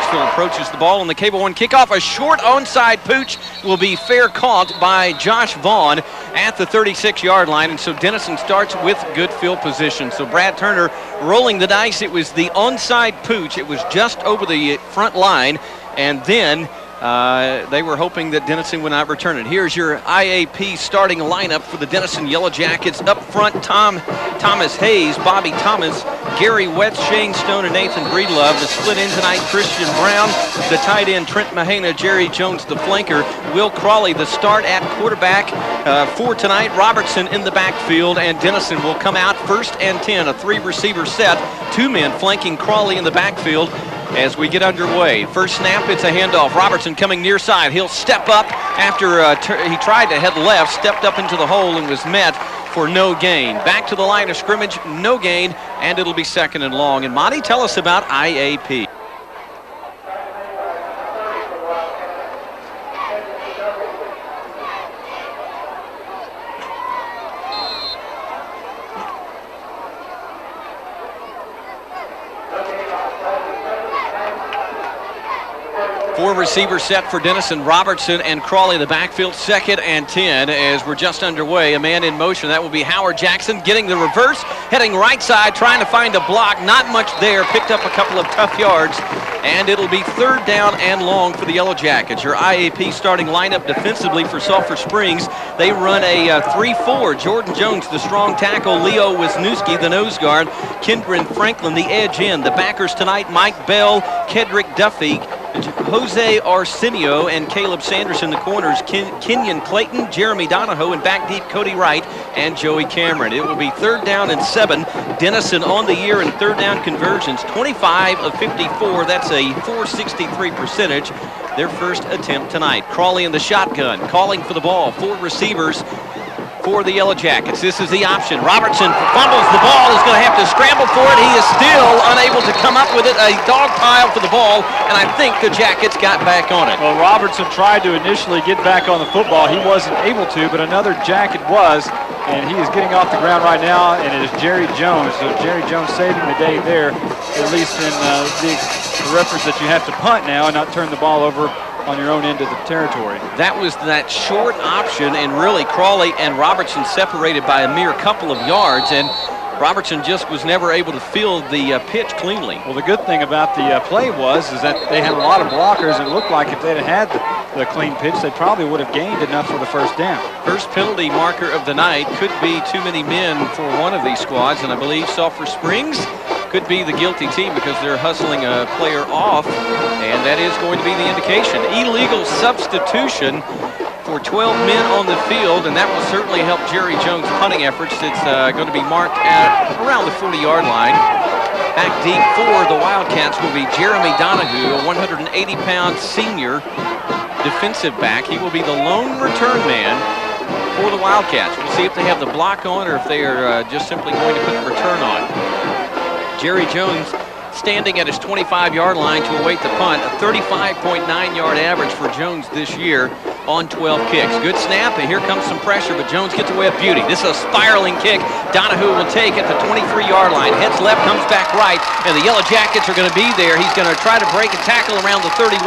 Hartsville approaches the ball on the Cable One kickoff. A short onside pooch will be fair caught by Josh Vaughn at the 36-yard line, and so Denison starts with good field position. So Brad Turner rolling the dice. It was the onside pooch. It was just over the front line, and then they were hoping that Denison would not return it. Here's your IAP starting lineup for the Denison Yellow Jackets. Up front, Thomas Hayes, Bobby Thomas, Gary Wetz, Shane Stone, and Nathan Breedlove. The split in tonight, Christian Brown, the tight end, Trent Mahana, Jerry Jones, the flanker, Will Crawley, the start at quarterback for tonight. Robertson in the backfield, and Denison will come out 1st and 10, a 3-receiver set, 2 men flanking Crawley in the backfield. As we get underway, first snap, it's a handoff. Robertson coming near side. He'll step up after he tried to head left, stepped up into the hole and was met for no gain. Back to the line of scrimmage, no gain, and it'll be 2nd and long. And Monte, tell us about IAP. Receiver set for Denison, Robertson and Crawley the backfield, 2nd and 10 as we're just underway. A man in motion, that will be Howard Jackson getting the reverse, heading right side, trying to find a block. Not much there, picked up a couple of tough yards, and it'll be 3rd down and long for the Yellow Jackets. Your IAP starting lineup defensively for Sulphur Springs. They run a 3-4. Jordan Jones, the strong tackle, Leo Wisniewski, the nose guard, Kendron Franklin, the edge in. The backers tonight, Mike Bell, Kedrick Duffy, Jose Arsenio, and Caleb Sanderson. The corners, Kenyon Clayton, Jeremy Donahoe, and back deep Cody Wright and Joey Cameron. It will be 3rd down and 7. Denison on the year in 3rd down conversions, 25 of 54. That's a .463 percentage. Their first attempt tonight. Crawley in the shotgun, calling for the ball. 4 receivers for the Yellow Jackets. This is the option. Robertson fumbles the ball, is going to have to scramble for it. He is still unable to come up with it. A dog pile for the ball, and I think the Jackets got back on it. Well, Robertson tried to initially get back on the football. He wasn't able to, but another Jacket was, and he is getting off the ground right now, and it is Jerry Jones. So Jerry Jones saving the day there, at least in the reference that you have to punt now and not turn the ball over on your own end of the territory. That was that short option, and really Crawley and Robertson separated by a mere couple of yards, and Robertson just was never able to field the pitch cleanly. Well, the good thing about the play is that they had a lot of blockers, and it looked like if they'd had the clean pitch, they probably would have gained enough for the 1st down. First penalty marker of the night. Could be too many men for one of these squads, and I believe Sulphur Springs could be the guilty team because they're hustling a player off, and that is going to be the indication. Illegal substitution for 12 men on the field, and that will certainly help Jerry Jones' punting efforts. It's going to be marked at around the 40-yard line. Back deep for the Wildcats will be Jeremy Donohue, a 180-pound senior defensive back. He will be the lone return man for the Wildcats. We'll see if they have the block on or if they are just simply going to put the return on. Jerry Jones standing at his 25-yard line to await the punt, a 35.9-yard average for Jones this year on 12 kicks. Good snap, and here comes some pressure, but Jones gets away with beauty. This is a spiraling kick. Donohue will take at the 23-yard line. Heads left, comes back right, and the Yellow Jackets are going to be there. He's going to try to break and tackle around the 31,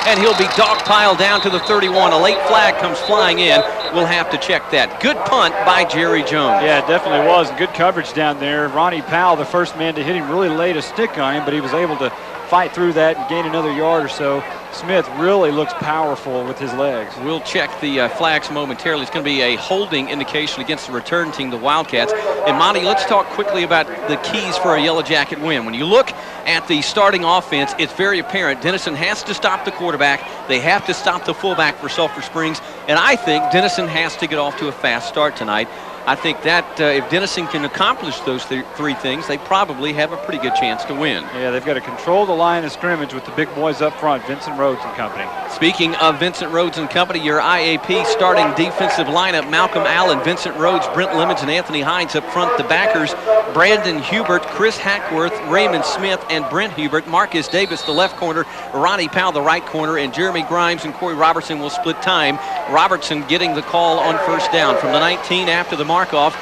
and he'll be dogpiled down to the 31. A late flag comes flying in. We'll have to check that. Good punt by Jerry Jones. Yeah, it definitely was. Good coverage down there. Ronnie Powell, the first man to hit him, really laid a stick on him, but he was able to fight through that and gain another yard or so. Smith really looks powerful with his legs. We'll check the flags momentarily. It's going to be a holding indication against the return team, the Wildcats. And Monte, let's talk quickly about the keys for a Yellow Jacket win. When you look at the starting offense, it's very apparent Denison has to stop the quarterback. They have to stop the fullback for Sulphur Springs. And I think Denison has to get off to a fast start tonight. I think that if Denison can accomplish those 3 things, they probably have a pretty good chance to win. Yeah, they've got to control the line of scrimmage with the big boys up front, Vincent Rhodes and company. Speaking of Vincent Rhodes and company, your IAP starting defensive lineup, Malcolm Allen, Vincent Rhodes, Brent Lemons, and Anthony Hines up front. The backers, Brandon Hubert, Chris Hackworth, Raymond Smith, and Brent Hubert. Marcus Davis, the left corner, Ronnie Powell, the right corner, and Jeremy Grimes and Corey Robertson will split time. Robertson getting the call on 1st down from the 19 after the mark-off.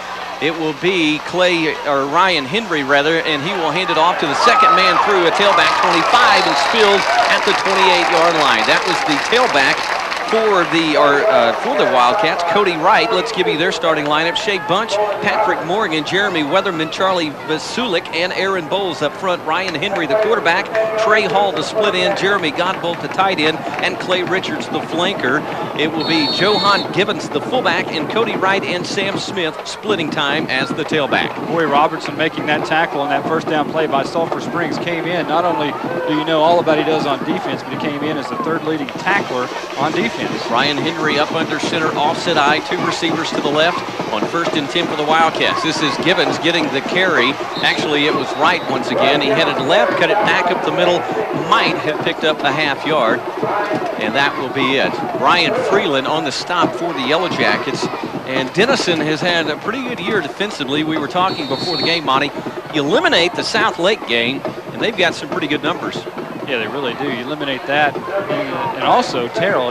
It will be Ryan Henry, rather, and he will hand it off to the second man through, a tailback 25, and spills at the 28-yard line. That was the tailback for the Wildcats, Cody Wright. Let's give you their starting lineup. Shea Bunch, Patrick Morgan, Jeremy Weatherman, Charlie Vasulik, and Aaron Bowles up front. Ryan Henry, the quarterback. Trey Hall, the split end. Jeremy Godbolt, the tight end. And Clay Richards, the flanker. It will be Johan Gibbons, the fullback, and Cody Wright and Sam Smith splitting time as the tailback. Corey Robertson making that tackle on that first down play by Sulphur Springs came in. Not only do you know all about he does on defense, but he came in as the third leading tackler on defense. Ryan Henry up under center, offset eye, 2 receivers to the left on 1st and 10 for the Wildcats. This is Gibbons getting the carry. Actually, it was Wright once again. He headed left, cut it back up the middle, might have picked up a half yard, and that will be it. Brian Freeland on the stop for the Yellow Jackets, and Denison has had a pretty good year defensively. We were talking before the game, Monte. You eliminate the South Lake game, and they've got some pretty good numbers. Yeah, they really do. You eliminate that. And also, Terrell,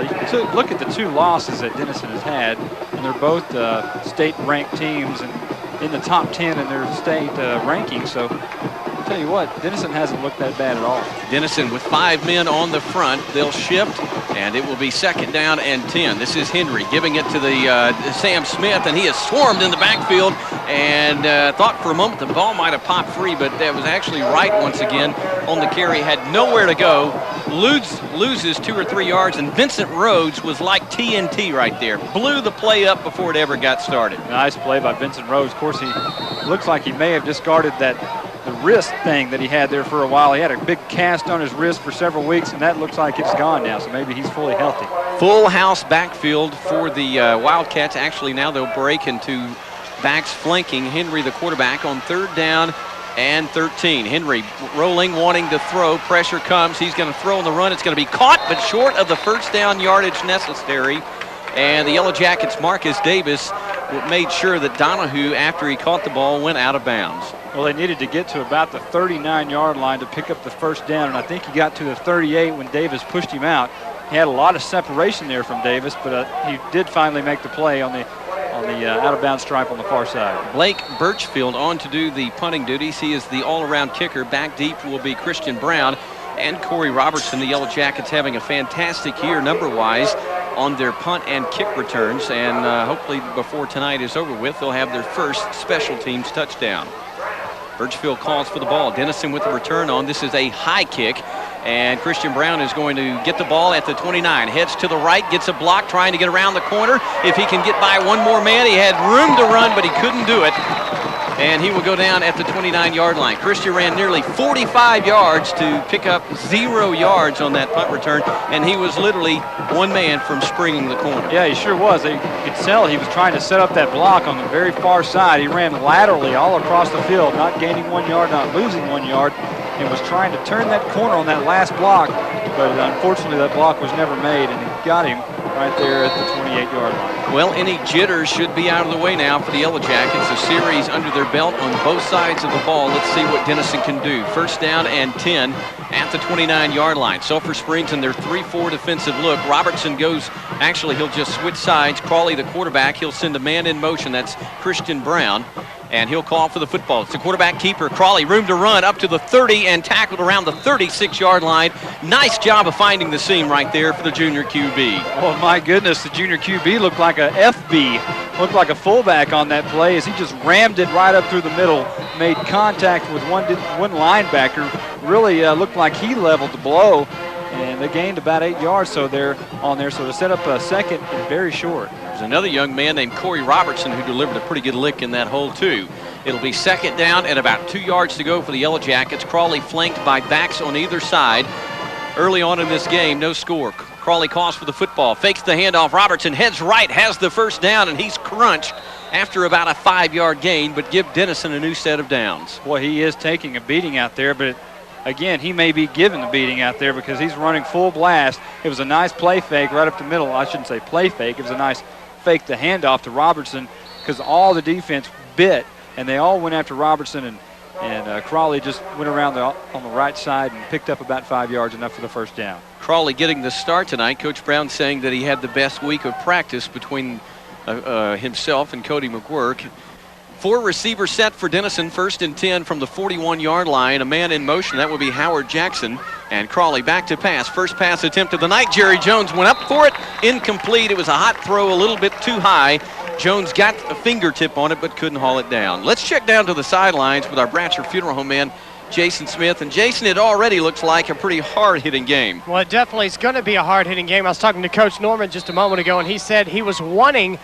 look at the 2 losses that Denison has had, and they're both state-ranked teams and in the top 10 in their state rankings. So I'll tell you what, Denison hasn't looked that bad at all. Denison with 5 men on the front. They'll shift, and it will be 2nd down and 10. This is Henry giving it to the Sam Smith, and he is swarmed in the backfield, and thought for a moment the ball might have popped free, but that was actually Wright once again on the carry, had nowhere to go, loses 2 or 3 yards, and Vincent Rhodes was like TNT right there. Blew the play up before it ever got started. Nice play by Vincent Rhodes. Of course, he looks like he may have discarded the wrist thing that he had there for a while. He had a big cast on his wrist for several weeks, and that looks like it's gone now, so maybe he's fully healthy. Full house backfield for the Wildcats. Actually, now they'll break into backs flanking Henry, the quarterback, on 3rd down and 13. Henry rolling, wanting to throw. Pressure comes. He's going to throw on the run. It's going to be caught, but short of the 1st down yardage necessary. And the Yellow Jackets' Marcus Davis made sure that Donahue, after he caught the ball, went out of bounds. Well, they needed to get to about the 39-yard line to pick up the 1st down, and I think he got to the 38 when Davis pushed him out. He had a lot of separation there from Davis, but he did finally make the play on the out-of-bounds stripe on the far side. Blake Birchfield on to do the punting duties. He is the all-around kicker. Back deep will be Christian Brown and Corey Robertson. The Yellow Jackets having a fantastic year number-wise on their punt and kick returns, and hopefully before tonight is over with, they'll have their first special teams touchdown. Birchfield calls for the ball. Denison with the return on. This is a high kick, and Christian Brown is going to get the ball at the 29. Heads to the right, gets a block, trying to get around the corner. If he can get by one more man, he had room to run, but he couldn't do it. And he will go down at the 29-yard line. Christian ran nearly 45 yards to pick up 0 yards on that punt return, and he was literally one man from springing the corner. Yeah, he sure was. You could tell he was trying to set up that block on the very far side. He ran laterally all across the field, not gaining 1 yard, not losing 1 yard, and was trying to turn that corner on that last block, but unfortunately that block was never made, and he got him right there at the 28-yard line. Well, any jitters should be out of the way now for the Yellow Jackets. A series under their belt on both sides of the ball. Let's see what Denison can do. 1st down and 10 at the 29-yard line. Sulphur Springs in their 3-4 defensive look. Robertson goes, actually he'll just switch sides. Crawley, the quarterback, he'll send a man in motion. That's Christian Brown. And he'll call for the football. It's the quarterback keeper. Crawley, room to run up to the 30 and tackled around the 36-yard line. Nice job of finding the seam right there for the junior QB. Oh, my goodness. The junior QB looked like a FB. Looked like a fullback on that play as he just rammed it right up through the middle. Made contact with one linebacker. Really looked like he leveled the blow. And they gained about 8 yards so they're on there. So to set up a second and very short. There's another young man named Corey Robertson who delivered a pretty good lick in that hole too. It'll be 2nd down and about 2 yards to go for the Yellow Jackets. Crawley flanked by backs on either side. Early on in this game, no score. Crawley calls for the football, fakes the handoff. Robertson heads right, has the 1st down, and he's crunched after about a 5-yard gain, but give Denison a new set of downs. Boy, he is taking a beating out there, but again, he may be given the beating out there because he's running full blast. It was a nice play fake right up the middle. I shouldn't say play fake. It was a nice fake the handoff to Robertson because all the defense bit, and they all went after Robertson, and Crawley just went around on the right side and picked up about 5 yards, enough for the 1st down. Crawley getting the start tonight. Coach Brown saying that he had the best week of practice between himself and Cody McGuirk. 4 receiver set for Denison, 1st and 10 from the 41-yard line. A man in motion, that would be Howard Jackson. And Crawley back to pass. First pass attempt of the night. Jerry Jones went up for it. Incomplete. It was a hot throw, a little bit too high. Jones got a fingertip on it, but couldn't haul it down. Let's check down to the sidelines with our Bratcher Funeral Home man, Jason Smith. And Jason, it already looks like a pretty hard-hitting game. Well, it definitely is going to be a hard-hitting game. I was talking to Coach Norman just a moment ago, and he said he was wanting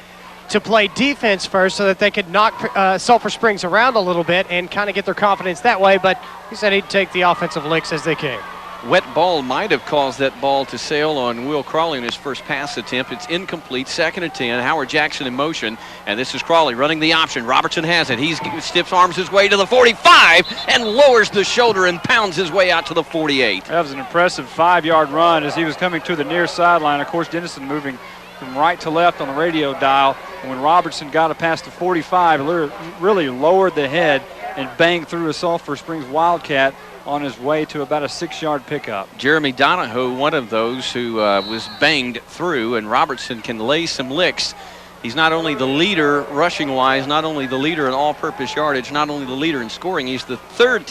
to play defense first so that they could knock Sulphur Springs around a little bit and kind of get their confidence that way, but he said he'd take the offensive licks as they came. Wet ball might have caused that ball to sail on Will Crawley in his first pass attempt. It's incomplete, 2nd and 10. Howard Jackson in motion, and this is Crawley running the option. Robertson has it. He stiff arms his way to the 45 and lowers the shoulder and pounds his way out to the 48. That was an impressive 5-yard run as he was coming to the near sideline. Of course, Denison moving from right to left on the radio dial. And when Robertson got it past the 45, really lowered the head and banged through a Sulphur Springs Wildcat on his way to about a 6-yard pickup. Jeremy Donahoe, one of those who was banged through, and Robertson can lay some licks. He's not only the leader rushing-wise, not only the leader in all-purpose yardage, not only the leader in scoring, he's the third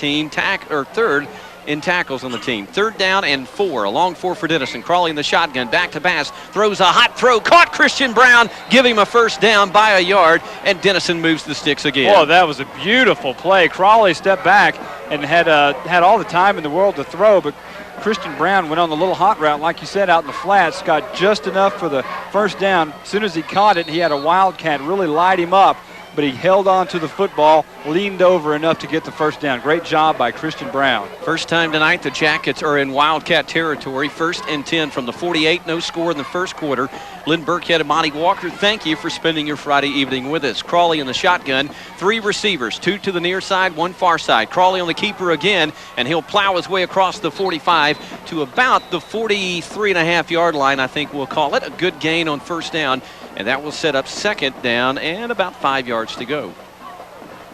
in tackles on the team. 3rd down and 4. A long 4 for Denison. Crawley in the shotgun. Back to pass. Throws a hot throw. Caught Christian Brown. Give him a 1st down by a yard. And Denison moves the sticks again. Oh, that was a beautiful play. Crawley stepped back and had all the time in the world to throw, but Christian Brown went on the little hot route, like you said, out in the flats. Got just enough for the 1st down. As soon as he caught it, he had a Wildcat really light him up, but he held on to the football, leaned over enough to get the 1st down. Great job by Christian Brown. First time tonight the Jackets are in Wildcat territory. 1st and 10 from the 48. No score in the first quarter. Lynn, Burkhead, and Monte Walker, thank you for spending your Friday evening with us. Crawley in the shotgun. 3 receivers, 2 to the near side, 1 far side. Crawley on the keeper again, and he'll plow his way across the 45 to about the 43.5-yard line, I think we'll call it. A good gain on 1st down. And that will set up 2nd down and about 5 yards to go.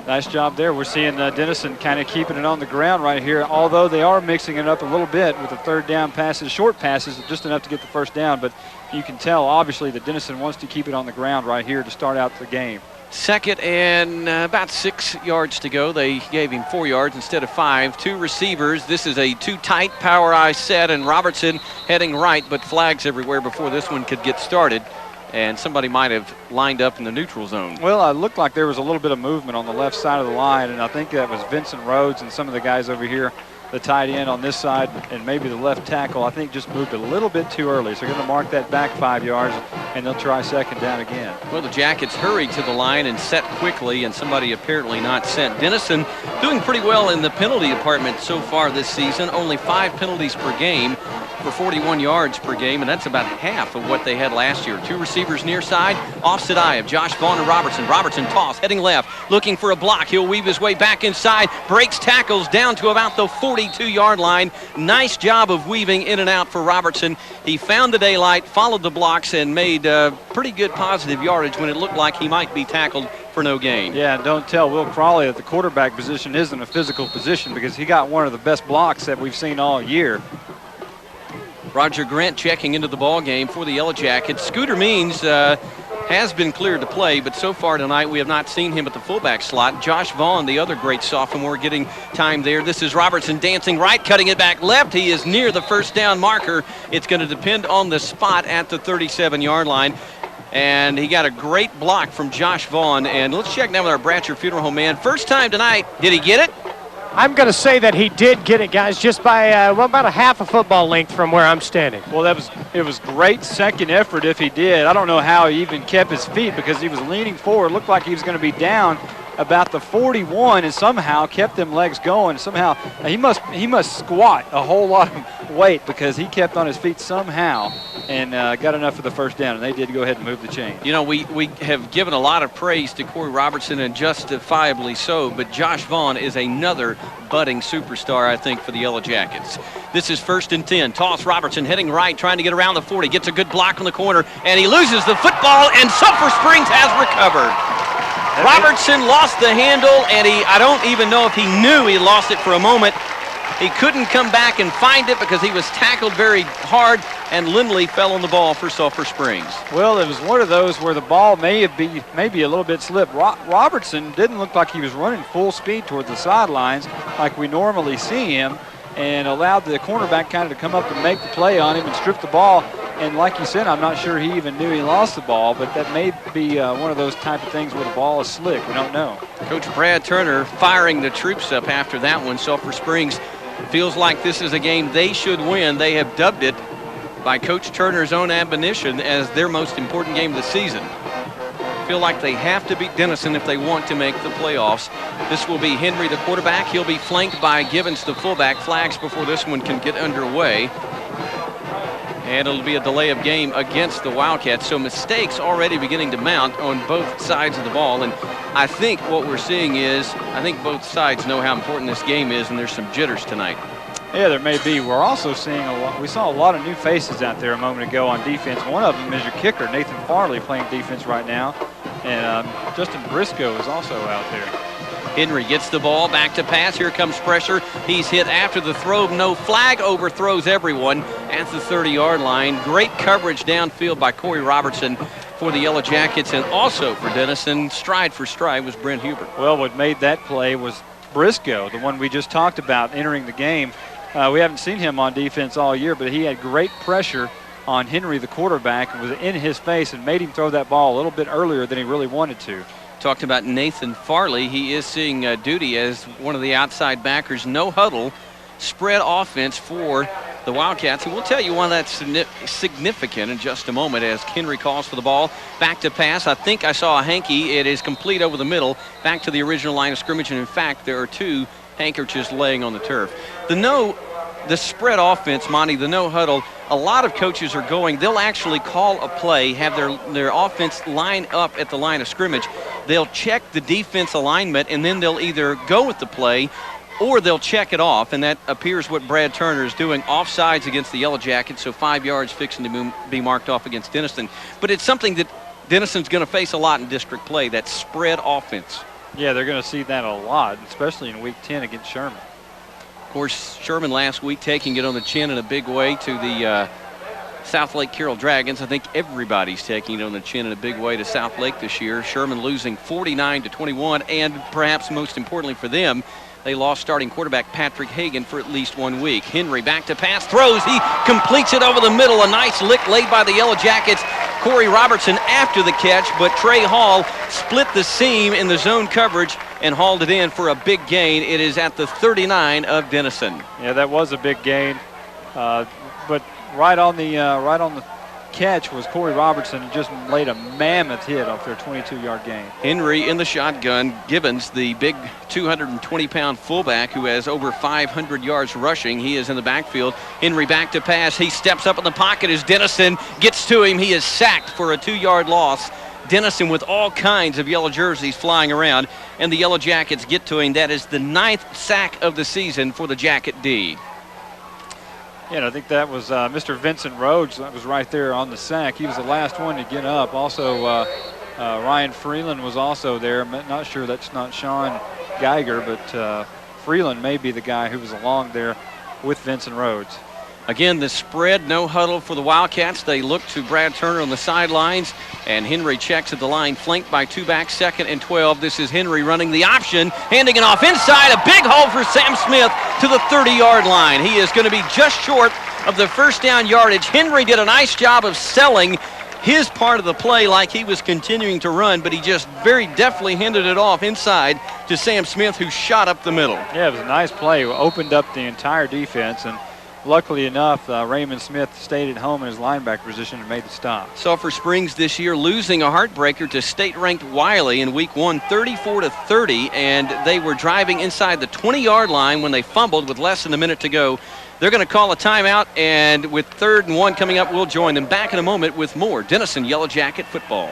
Nice job there. We're seeing Denison kind of keeping it on the ground right here, although they are mixing it up a little bit with the 3rd down passes, short passes, just enough to get the 1st down. But you can tell, obviously, that Denison wants to keep it on the ground right here to start out the game. 2nd and about 6 yards to go. They gave him 4 yards instead of 5. 2 receivers. This is a too tight power eye set, and Robertson heading right, but flags everywhere before this one could get started. And somebody might have lined up in the neutral zone. Well, it looked like there was a little bit of movement on the left side of the line, and I think that was Vincent Rhodes and some of the guys over here, the tight end on this side, and maybe the left tackle, I think just moved a little bit too early. So they're going to mark that back 5 yards, and they'll try 2nd down again. Well, the Jackets hurried to the line and set quickly, and somebody apparently not sent. Denison doing pretty well in the penalty department so far this season. Only 5 penalties per game for 41 yards per game, and that's about half of what they had last year. 2 receivers near side, offset eye of Josh Vaughn and Robertson. Robertson toss, heading left, looking for a block. He'll weave his way back inside, breaks tackles down to about the 42-yard line. Nice job of weaving in and out for Robertson. He found the daylight, followed the blocks, and made pretty good positive yardage when it looked like he might be tackled for no gain. Yeah, and don't tell Will Crawley that the quarterback position isn't a physical position, because he got one of the best blocks that we've seen all year. Roger Grant checking into the ball game for the Yellow Jackets. Scooter Means has been cleared to play, but so far tonight we have not seen him at the fullback slot. Josh Vaughn, the other great sophomore, getting time there. This is Robertson dancing right, cutting it back left. He is near the 1st down marker. It's going to depend on the spot at the 37-yard line. And he got a great block from Josh Vaughn. And let's check now with our Bratcher Funeral Home man. First time tonight, did he get it? I'm going to say that he did get it, guys, just by about a half a football length from where I'm standing. Well, it was great second effort if he did. I don't know how he even kept his feet, because he was leaning forward. Looked like he was going to be down about the 41 and somehow kept them legs going. Somehow he must squat a whole lot of weight, because he kept on his feet somehow and got enough for the 1st down, and they did go ahead and move the chain. You know, we have given a lot of praise to Corey Robertson, and justifiably so, but Josh Vaughn is another budding superstar, I think, for the Yellow Jackets. This is 1st and 10. Toss, Robertson heading right, trying to get around the 40. Gets a good block on the corner, and he loses the football, and Sulphur Springs has recovered. Robertson lost the handle, and I don't even know if he knew he lost it for a moment. He couldn't come back and find it because he was tackled very hard, and Lindley fell on the ball for Sulphur Springs. Well, it was one of those where the ball maybe a little bit slipped. Robertson didn't look like he was running full speed toward the sidelines like we normally see him, and allowed the cornerback kind of to come up and make the play on him and strip the ball. And like you said, I'm not sure he even knew he lost the ball, but that may be one of those type of things where the ball is slick. We don't know. Coach Brad Turner firing the troops up after that one. Sulphur Springs feels like this is a game they should win. They have dubbed it, by Coach Turner's own admonition, as their most important game of the season. Feel like they have to beat Denison if they want to make the playoffs. This will be Henry, the quarterback. He'll be flanked by Givens, the fullback. Flags before this one can get underway. And it'll be a delay of game against the Wildcats. So mistakes already beginning to mount on both sides of the ball. And I think what we're seeing is, I think both sides know how important this game is, and there's some jitters tonight. Yeah, there may be. We're also seeing we saw a lot of new faces out there a moment ago on defense. One of them is your kicker, Nathan Farley, playing defense right now. And Justin Briscoe is also out there. Henry gets the ball, back to pass. Here comes pressure. He's hit after the throw. No flag, overthrows everyone at the 30-yard line. Great coverage downfield by Corey Robertson for the Yellow Jackets, and also for Denison. Stride for stride was Brent Hubert. Well, what made that play was Briscoe, the one we just talked about entering the game. We haven't seen him on defense all year, but he had great pressure on Henry, the quarterback, and was in his face and made him throw that ball a little bit earlier than he really wanted to. Talked about Nathan Farley. He is seeing duty as one of the outside backers. No huddle spread offense for the Wildcats. And we'll tell you why that's significant in just a moment as Henry calls for the ball. Back to pass. I think I saw a hanky. It is complete over the middle. Back to the original line of scrimmage. And in fact, there are two handkerchiefs laying on the turf. The spread offense, Monte, the no huddle, a lot of coaches are going, they'll actually call a play, have their offense line up at the line of scrimmage. They'll check the defense alignment, and then they'll either go with the play or they'll check it off, and that appears what Brad Turner is doing. Offsides against the Yellow Jackets, so 5 yards fixing to be marked off against Denison. But it's something that Denison's going to face a lot in district play, that spread offense. Yeah, they're going to see that a lot, especially in Week 10 against Sherman. Of course, Sherman last week taking it on the chin in a big way to the South Lake Carroll Dragons. I think everybody's taking it on the chin in a big way to South Lake this year. Sherman losing 49-21, and perhaps most importantly for them, they lost starting quarterback Patrick Hagan for at least 1 week. Henry back to pass, throws, he completes it over the middle. A nice lick laid by the Yellow Jackets. Corey Robertson after the catch, but Trey Hall split the seam in the zone coverage and hauled it in for a big gain. It is at the 39 of Denison. Yeah, that was a big gain, but right on the catch was Corey Robertson, who just laid a mammoth hit off their 22-yard gain. Henry in the shotgun. Givens, the big 220-pound fullback who has over 500 yards rushing. He is in the backfield. Henry back to pass. He steps up in the pocket as Denison gets to him. He is sacked for a 2-yard loss. Denison with all kinds of yellow jerseys flying around, and the Yellow Jackets get to him. That is the 9th sack of the season for the Jacket D. Yeah, and I think that was Mr. Vincent Rhodes that was right there on the sack. He was the last one to get up. Also, Ryan Freeland was also there. I'm not sure that's not Sean Geiger, but Freeland may be the guy who was along there with Vincent Rhodes. Again, the spread, no huddle for the Wildcats. They look to Brad Turner on the sidelines, and Henry checks at the line, flanked by two backs, 2nd and 12. This is Henry running the option, handing it off inside. A big hole for Sam Smith to the 30-yard line. He is going to be just short of the first down yardage. Henry did a nice job of selling his part of the play like he was continuing to run, but he just very deftly handed it off inside to Sam Smith, who shot up the middle. Yeah, it was a nice play. Opened up the entire defense, and luckily enough, Raymond Smith stayed at home in his linebacker position and made the stop. Sulphur Springs this year losing a heartbreaker to state-ranked Wiley in Week 1, 34-30, and they were driving inside the 20-yard line when they fumbled with less than a minute to go. They're going to call a timeout, and with 3rd and 1 coming up, we'll join them back in a moment with more Denison Yellow Jacket football.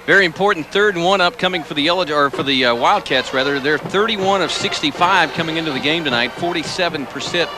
Very important 3rd and 1 upcoming for the Wildcats rather. They're 31 of 65 coming into the game tonight, 47%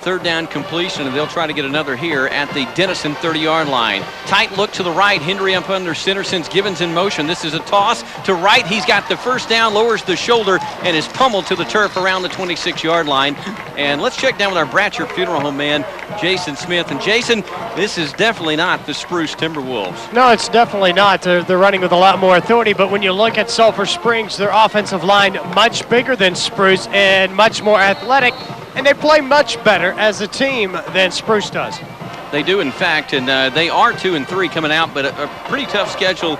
third down completion, and they'll try to get another here at the Denison 30-yard line. Tight look to the right. Henry up under center, sends Gibbons in motion. This is a toss to right. He's got the first down, lowers the shoulder, and is pummeled to the turf around the 26-yard line. And let's check down with our Bratcher Funeral Home man, Jason Smith. And Jason, this is definitely not the Spruce Timberwolves. No, it's definitely not. They're running with a lot more authority, but when you look at Sulphur Springs, their offensive line much bigger than Spruce and much more athletic, and they play much better as a team than Spruce does. They do, in fact, and they are 2-3 coming out, but a pretty tough schedule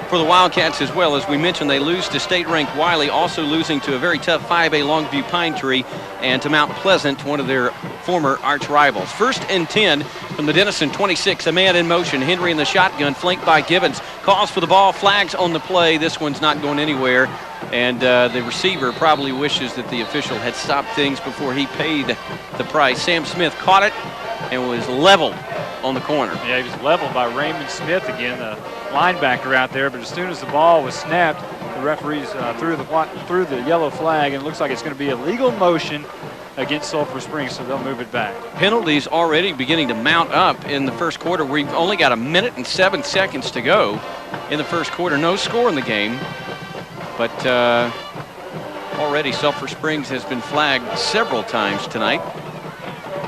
for the Wildcats as well. As we mentioned, they lose to state-ranked Wiley, also losing to a very tough 5A Longview Pine Tree and to Mount Pleasant, one of their former arch rivals. 1st and 10 from the Denison 26, a man in motion. Henry in the shotgun, flanked by Gibbons. Calls for the ball, flags on the play. This one's not going anywhere. And the receiver probably wishes that the official had stopped things before he paid the price. Sam Smith caught it and was leveled on the corner. Yeah, he was leveled by Raymond Smith again, the linebacker out there. But as soon as the ball was snapped, the referees threw the yellow flag, and it looks like it's going to be a legal motion against Sulphur Springs, so they'll move it back. Penalties already beginning to mount up in the first quarter. We've only got 1 minute and 7 seconds to go in the first quarter. No score in the game. But already Sulphur Springs has been flagged several times tonight.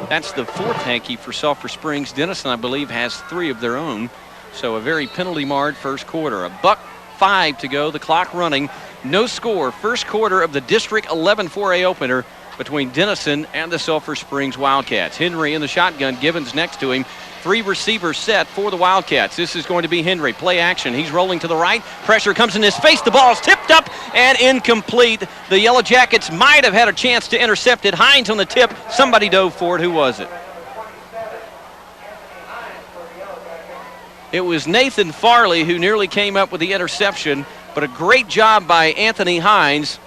That's the 4th hanky for Sulphur Springs. Denison, I believe, has 3 of their own. So a very penalty-marred first quarter. $1:05 to go, the clock running. No score. First quarter of the District 11 4A opener between Denison and the Sulphur Springs Wildcats. Henry in the shotgun, Gibbons next to him. 3 receivers set for the Wildcats. This is going to be Henry. Play action. He's rolling to the right. Pressure comes in his face. The ball's tipped up and incomplete. The Yellow Jackets might have had a chance to intercept it. Hines on the tip. Somebody dove for it. Who was it? It was Nathan Farley who nearly came up with the interception, but a great job by Anthony Hines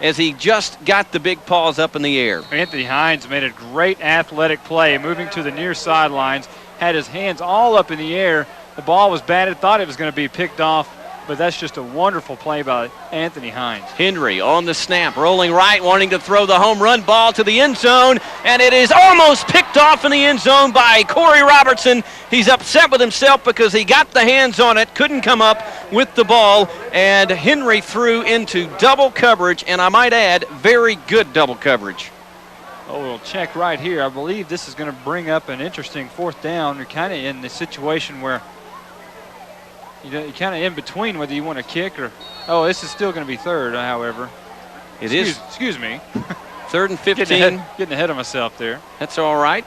as he just got the big paws up in the air. Anthony Hines made a great athletic play, moving to the near sidelines, had his hands all up in the air. The ball was batted, thought it was going to be picked off, but that's just a wonderful play by Anthony Hines. Henry on the snap, rolling right, wanting to throw the home run ball to the end zone, and it is almost picked off in the end zone by Corey Robertson. He's upset with himself because he got the hands on it, couldn't come up with the ball, and Henry threw into double coverage, and I might add, very good double coverage. Oh, we'll check right here. I believe this is going to bring up an interesting 4th down. You're kind of in the situation where you're kind of in between whether you want to kick or... Oh, this is still going to be 3rd, however. Excuse me. 3rd and 15. Getting ahead of myself there. That's all right.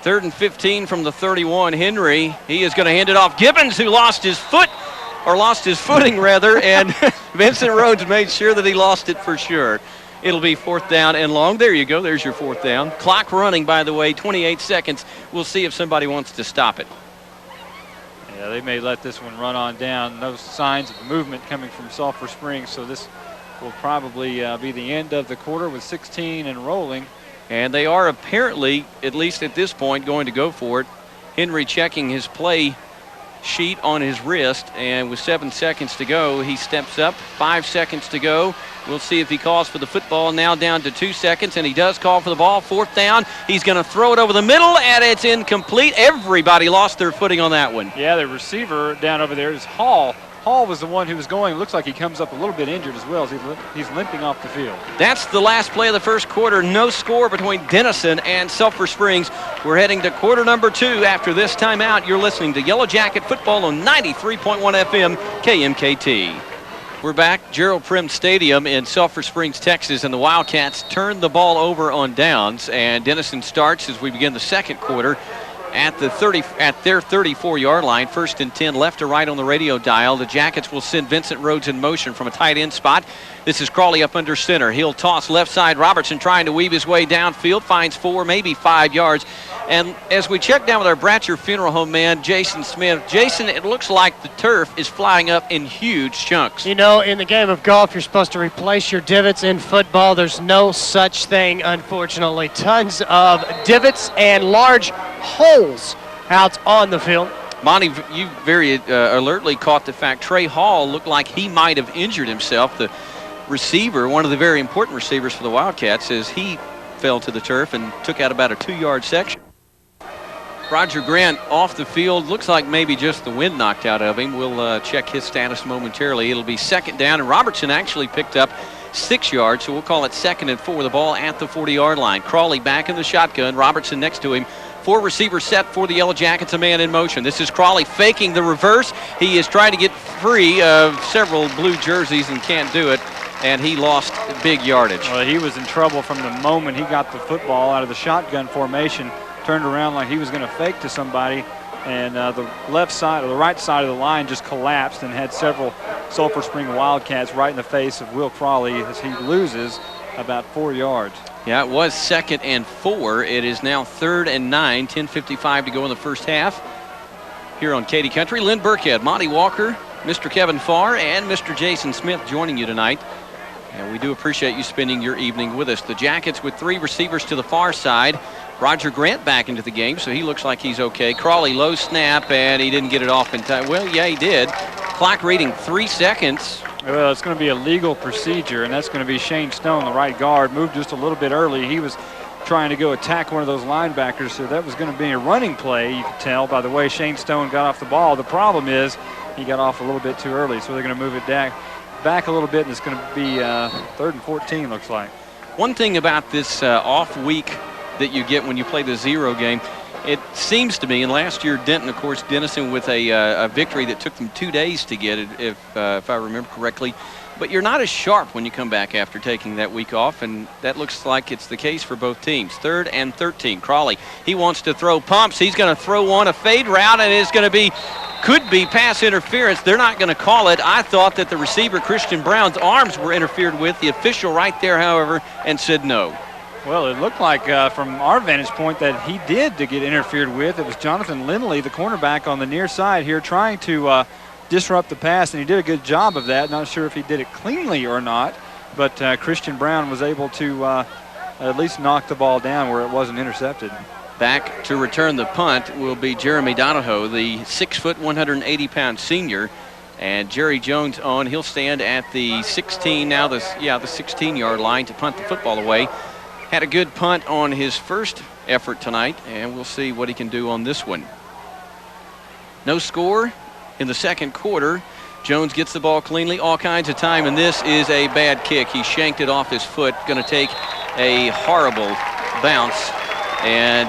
3rd and 15 from the 31. Henry, he is going to hand it off. Gibbons, who lost his footing rather, and Vincent Rhodes made sure that he lost it for sure. It'll be 4th down and long. There you go. There's your 4th down. Clock running, by the way, 28 seconds. We'll see if somebody wants to stop it. Yeah, they may let this one run on down. No signs of movement coming from Sulphur Springs, so this will probably be the end of the quarter with 16 and rolling. And they are apparently, at least at this point, going to go for it. Henry checking his play sheet on his wrist, and with 7 seconds to go, he steps up. 5 seconds to go. We'll see if he calls for the football. Now down to 2 seconds, and he does call for the ball. 4th down. He's going to throw it over the middle, and it's incomplete. Everybody lost their footing on that one. Yeah, the receiver down over there is Hall. Hall was the one who was going. It looks like he comes up a little bit injured as well as he's limping off the field. That's the last play of the first quarter. No score between Denison and Sulphur Springs. We're heading to quarter number 2 after this timeout. You're listening to Yellow Jacket Football on 93.1 FM KMKT. We're back, Gerald Prim Stadium in Sulphur Springs, Texas, and the Wildcats turn the ball over on downs, and Denison starts as we begin the second quarter at their 34-yard line. 1st and 10, left to right on the radio dial. The Jackets will send Vincent Rhodes in motion from a tight end spot. This is Crawley up under center. He'll toss left side. Robertson trying to weave his way downfield, finds 4, maybe 5 yards. And as we check down with our Bratcher Funeral Home man, Jason Smith, Jason, it looks like the turf is flying up in huge chunks. You know, in the game of golf, you're supposed to replace your divots. In football, there's no such thing, unfortunately. Tons of divots and large holes out on the field. Monte, you very alertly caught the fact Trey Hall looked like he might have injured himself. The receiver, one of the very important receivers for the Wildcats, as he fell fell to the turf and took out about a 2-yard section. Roger Grant off the field. Looks like maybe just the wind knocked out of him. We'll check his status momentarily. It'll be second down, and Robertson actually picked up 6 yards, so we'll call it 2nd and 4. The ball at the 40-yard line. Crawley back in the shotgun. Robertson next to him. 4 receivers set for the Yellow Jackets, a man in motion. This is Crawley faking the reverse. He is trying to get free of several blue jerseys and can't do it, and he lost big yardage. Well, he was in trouble from the moment he got the football out of the shotgun formation, turned around like he was going to fake to somebody, and the left side or the right side of the line just collapsed and had several Sulphur Spring Wildcats right in the face of Will Crawley as he loses about 4 yards. Yeah, it was 2nd and 4. It is now 3rd and 9, 10:55 to go in the first half. Here on Katy Country, Lynn Burkhead, Monty Walker, Mr. Kevin Farr, and Mr. Jason Smith joining you tonight. And we do appreciate you spending your evening with us. The Jackets with 3 receivers to the far side. Roger Grant back into the game, so he looks like he's okay. Crawley, low snap, and he didn't get it off in time. Well, yeah, he did. Clock reading 3 seconds. Well, it's going to be a legal procedure, and that's going to be Shane Stone, the right guard, moved just a little bit early. He was trying to go attack one of those linebackers, so that was going to be a running play, you could tell by the way Shane Stone got off the ball. The problem is he got off a little bit too early, so they're going to move it back a little bit, and it's going to be 3rd and 14, looks like. One thing about this off week that you get when you play the 0 game, it seems to me, and last year Denton, of course, Denison with a victory that took them 2 days to get it, if I remember correctly. But you're not as sharp when you come back after taking that week off, and that looks like it's the case for both teams. 3rd and 13. Crawley, he wants to throw pumps. He's going to throw one, a fade route, and it's going to be, could be pass interference. They're not going to call it. I thought that the receiver, Christian Brown's arms were interfered with. The official right there, however, and said no. Well, it looked like from our vantage point that he did to get interfered with. It was Jonathan Lindley, the cornerback on the near side here, trying to disrupt the pass, and he did a good job of that. Not sure if he did it cleanly or not, but Christian Brown was able to at least knock the ball down where it wasn't intercepted. Back to return the punt will be Jeremy Donahoe, the 6', 180-pound senior. And Jerry Jones on. He'll stand at the 16 now, the 16-yard line to punt the football away. Had a good punt on his first effort tonight, and we'll see what he can do on this one. No score in the second quarter. Jones gets the ball cleanly, all kinds of time, and this is a bad kick. He shanked it off his foot. Going to take a horrible bounce. And,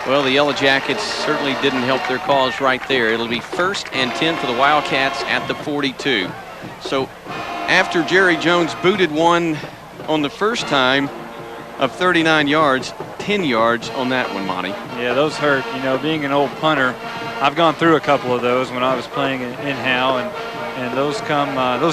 well, the Yellow Jackets certainly didn't help their cause right there. It'll be 1st and 10 for the Wildcats at the 42. So after Jerry Jones booted one on the first time of 39 yards, 10 yards on that one, Monty. Yeah, those hurt. You know, being an old punter, I've gone through a couple of those when I was playing in Howe, and those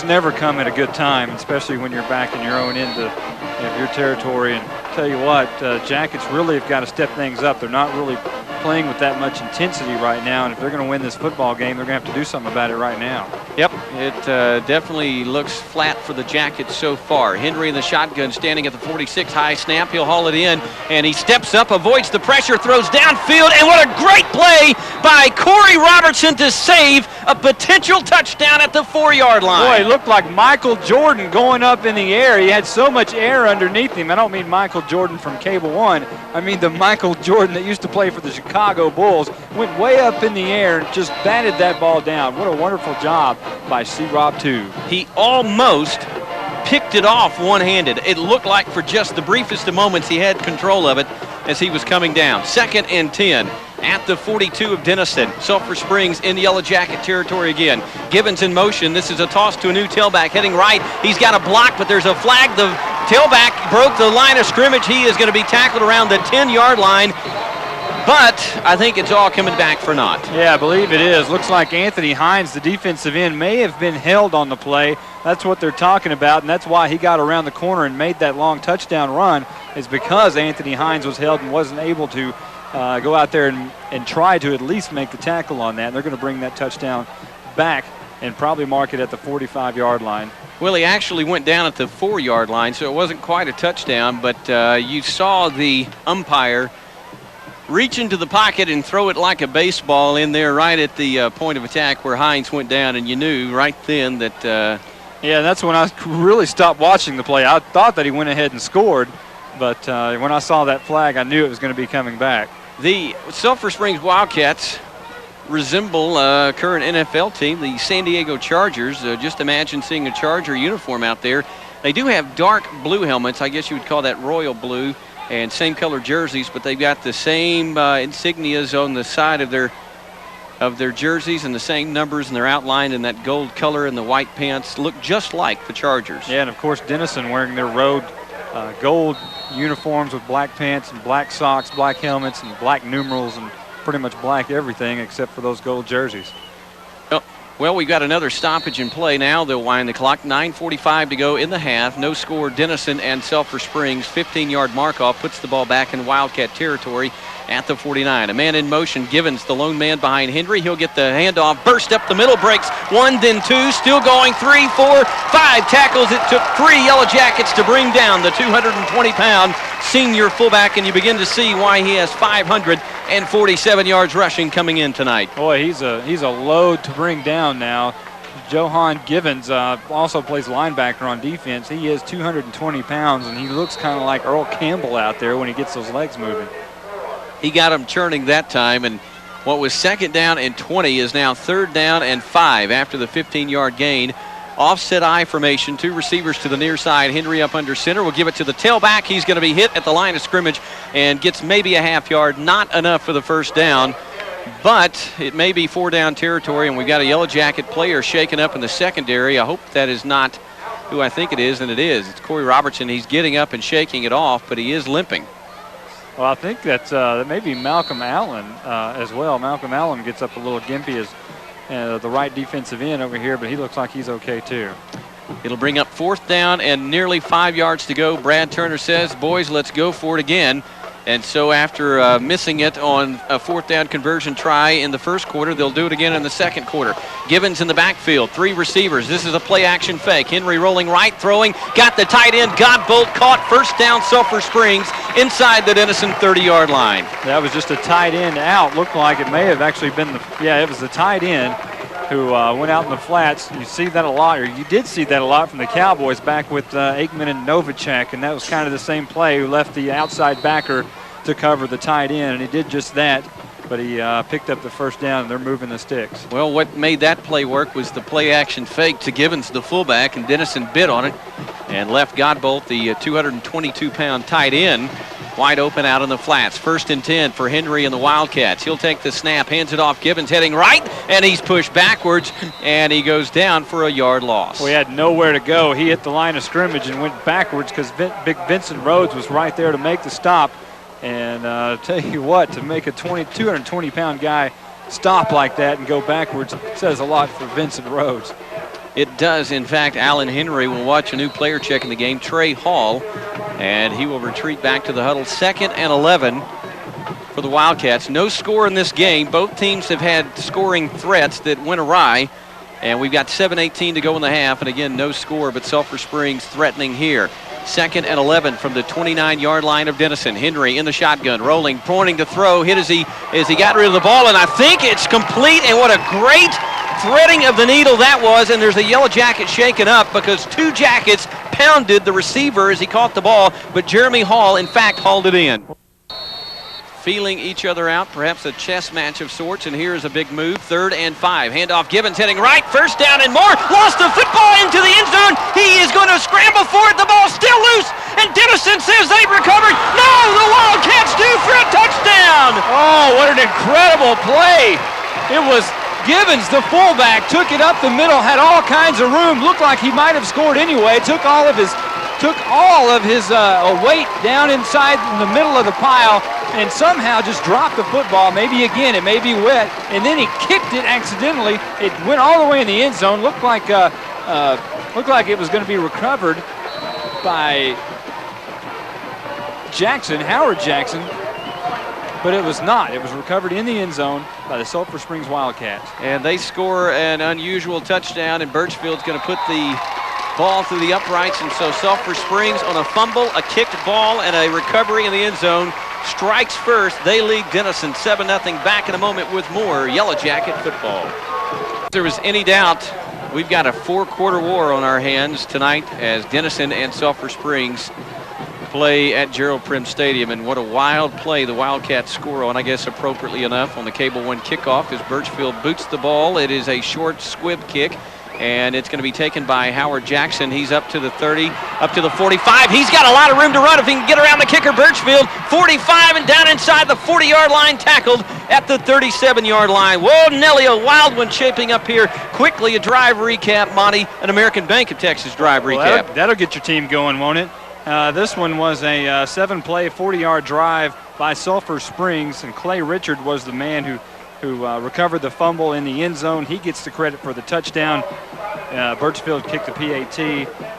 never come at a good time, especially when you're back in your own end of your territory. And tell you what, Jackets really have got to step things up. They're not really playing with that much intensity right now, and if they're going to win this football game, they're going to have to do something about it right now. Yep, it definitely looks flat for the Jackets so far. Henry in the shotgun standing at the 46, high snap. He'll haul it in, and he steps up, avoids the pressure, throws downfield, and what a great play by Corey Robertson to save a potential touchdown at the 4-yard line. Boy, he looked like Michael Jordan going up in the air. He had so much air underneath him. I don't mean Michael Jordan from Cable One. I mean the Michael Jordan that used to play for the Chicago Bulls. Went way up in the air and just batted that ball down. What a wonderful job by C-Rob 2. He almost picked it off one-handed. It looked like for just the briefest of moments he had control of it as he was coming down. 2nd and 10 at the 42 of Denison. Sulphur Springs in the Yellow Jacket territory again. Gibbons in motion. This is a toss to a new tailback heading right. He's got a block, but there's a flag. The tailback broke the line of scrimmage. He is going to be tackled around the 10-yard line. But I think it's all coming back for naught. Yeah, I believe it is. Looks like Anthony Hines, the defensive end, may have been held on the play. That's what they're talking about, and that's why he got around the corner and made that long touchdown run, is because Anthony Hines was held and wasn't able to go out there and try to at least make the tackle on that. And they're going to bring that touchdown back and probably mark it at the 45-yard line. Well, he actually went down at the 4-yard line, so it wasn't quite a touchdown, but you saw the umpire reach into the pocket and throw it like a baseball in there right at the point of attack where Hines went down, and you knew right then that... yeah, that's when I really stopped watching the play. I thought that he went ahead and scored, But when I saw that flag, I knew it was going to be coming back. The Sulphur Springs Wildcats resemble a current NFL team, the San Diego Chargers. Just imagine seeing a Charger uniform out there. They do have dark blue helmets. I guess you would call that royal blue, and same color jerseys, but they've got the same insignias on the side of their jerseys and the same numbers, and they're outlined in that gold color, and the white pants look just like the Chargers. Yeah, and of course Denison wearing their road gold uniforms with black pants and black socks, black helmets, and black numerals, and pretty much black everything except for those gold jerseys. Well, we've got another stoppage in play now. They'll wind the clock. 9:45 to go in the half. No score. Denison and Sulphur Springs. 15-yard mark-off puts the ball back in Wildcat territory at the 49. A man in motion. Givens, the lone man behind Henry. He'll get the handoff. Burst up the middle. Breaks one, then two. Still going. 3, 4, 5 tackles. It took 3 Yellow Jackets to bring down the 220-pound senior fullback, and you begin to see why he has 547 yards rushing coming in tonight. Boy, he's a load to bring down now. Johan Givens also plays linebacker on defense. He is 220 pounds, and he looks kind of like Earl Campbell out there when he gets those legs moving. He got him churning that time, and what was 2nd down and 20 is now 3rd down and 5 after the 15-yard gain. Offset I formation, 2 receivers to the near side. Henry up under center will give it to the tailback. He's going to be hit at the line of scrimmage and gets maybe a half yard. Not enough for the 1st down, but it may be 4-down territory, and we've got a Yellow Jacket player shaken up in the secondary. I hope that is not who I think it is, and it is. It's Corey Robertson. He's getting up and shaking it off, but he is limping. Well, I think that may be Malcolm Allen as well. Malcolm Allen gets up a little gimpy as the right defensive end over here, but he looks like he's okay too. It'll bring up 4th down and nearly 5 yards to go. Brad Turner says, boys, let's go for it again. And so after missing it on a 4th down conversion try in the 1st quarter, they'll do it again in the 2nd quarter. Givens in the backfield, 3 receivers. This is a play-action fake. Henry rolling right, throwing, got the tight end, Godbolt caught, 1st down, Sulphur Springs, inside the Denison 30-yard line. That was just a tight end out. Looked like it may have actually been it was the tight end who went out in the flats. You see that a lot, or you did see that a lot from the Cowboys back with Aikman and Novacek, and that was kind of the same play, who left the outside backer to cover the tight end, and he did just that, but he picked up the 1st down, and they're moving the sticks. Well, what made that play work was the play-action fake to Givens, the fullback, and Denison bit on it and left Godbolt, the 222-pound tight end, wide open out in the flats. 1st and 10 for Henry and the Wildcats. He'll take the snap, hands it off. Givens heading right, and he's pushed backwards, and he goes down for a yard loss. Well, he had nowhere to go. He hit the line of scrimmage and went backwards because big Vincent Rhodes was right there to make the stop. And tell you what, to make a 220-pound guy stop like that and go backwards says a lot for Vincent Rhodes. It does. In fact, Alan Henry will watch a new player check in the game, Trey Hall, and he will retreat back to the huddle. 2nd and 11 for the Wildcats. No score in this game. Both teams have had scoring threats that went awry, and we've got 7:18 to go in the half, and again, no score, but Sulphur Springs threatening here. 2nd and 11 from the 29-yard line of Denison. Henry in the shotgun, rolling, pointing to throw, hit as he got rid of the ball, and I think it's complete, and what a great threading of the needle that was, and there's a Yellow Jacket shaken up because 2 Jackets pounded the receiver as he caught the ball, but Jeremy Hall, in fact, hauled it in. Feeling each other out, perhaps a chess match of sorts, and here's a big move. 3rd and 5. Handoff, Givens heading right, 1st down and more. Lost the football into the end zone. He is going to scramble for it. The ball still loose, and Denison says they've recovered. No, the Wildcats do for a touchdown. Oh, what an incredible play. It was Givens, the fullback, took it up the middle, had all kinds of room. Looked like he might have scored anyway. Took all of his weight down inside in the middle of the pile and somehow just dropped the football. Maybe again, it may be wet, and then he kicked it accidentally. It went all the way in the end zone. Looked like it was going to be recovered by Howard Jackson, but it was not. It was recovered in the end zone by the Sulphur Springs Wildcats. And they score an unusual touchdown, and Birchfield's going to put the ball through the uprights, and so Sulphur Springs on a fumble, a kicked ball, and a recovery in the end zone strikes first. They lead Denison 7-0. Back in a moment with more Yellow Jacket football. If there was any doubt, we've got a 4-quarter war on our hands tonight as Denison and Sulphur Springs play at Gerald Prim Stadium, and what a wild play the Wildcats score on, I guess appropriately enough, on the Cable One kickoff as Birchfield boots the ball. It is a short squib kick, and it's going to be taken by Howard Jackson. He's up to the 30, up to the 45. He's got a lot of room to run if he can get around the kicker. Birchfield, 45 and down inside the 40-yard line, tackled at the 37-yard line. Whoa, Nelly, a wild one shaping up here. Quickly, a drive recap, Monte, an American Bank of Texas drive recap. That'll get your team going, won't it? This one was a 7-play, 40-yard drive by Sulphur Springs, and Clay Richard was the man who recovered the fumble in the end zone. He gets the credit for the touchdown. Birchfield kicked the PAT.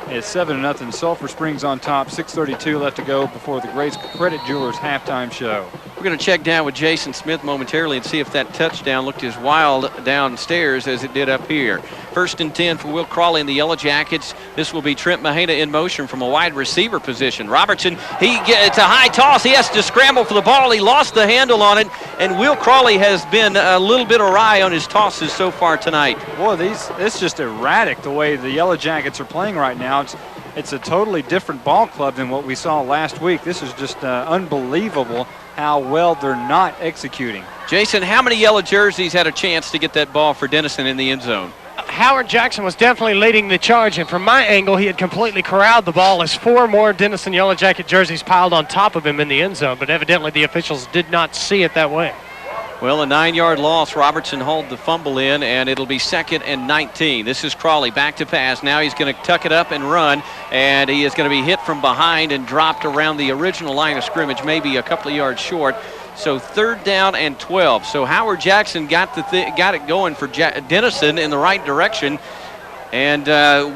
It's 7-0. Sulphur Springs on top. 6:32 left to go before the Grace Credit Jewelers halftime show. We're going to check down with Jason Smith momentarily and see if that touchdown looked as wild downstairs as it did up here. 1st and 10 for Will Crawley and the Yellow Jackets. This will be Trent Mahena in motion from a wide receiver position. Robertson, it's a high toss. He has to scramble for the ball. He lost the handle on it, and Will Crawley has been a little bit awry on his tosses so far tonight. Boy, it's just erratic the way the Yellow Jackets are playing right now. It's a totally different ball club than what we saw last week. This is just unbelievable how well they're not executing. Jason, how many yellow jerseys had a chance to get that ball for Denison in the end zone? Howard Jackson was definitely leading the charge, and from my angle, he had completely corralled the ball as 4 more Denison Yellow Jacket jerseys piled on top of him in the end zone, but evidently the officials did not see it that way. Well, a 9-yard loss. Robertson hauled the fumble in, and it'll be 2nd and 19. This is Crawley back to pass. Now he's going to tuck it up and run, and he is going to be hit from behind and dropped around the original line of scrimmage, maybe a couple of yards short. So 3rd down and 12. So Howard Jackson got it going for Denison in the right direction. And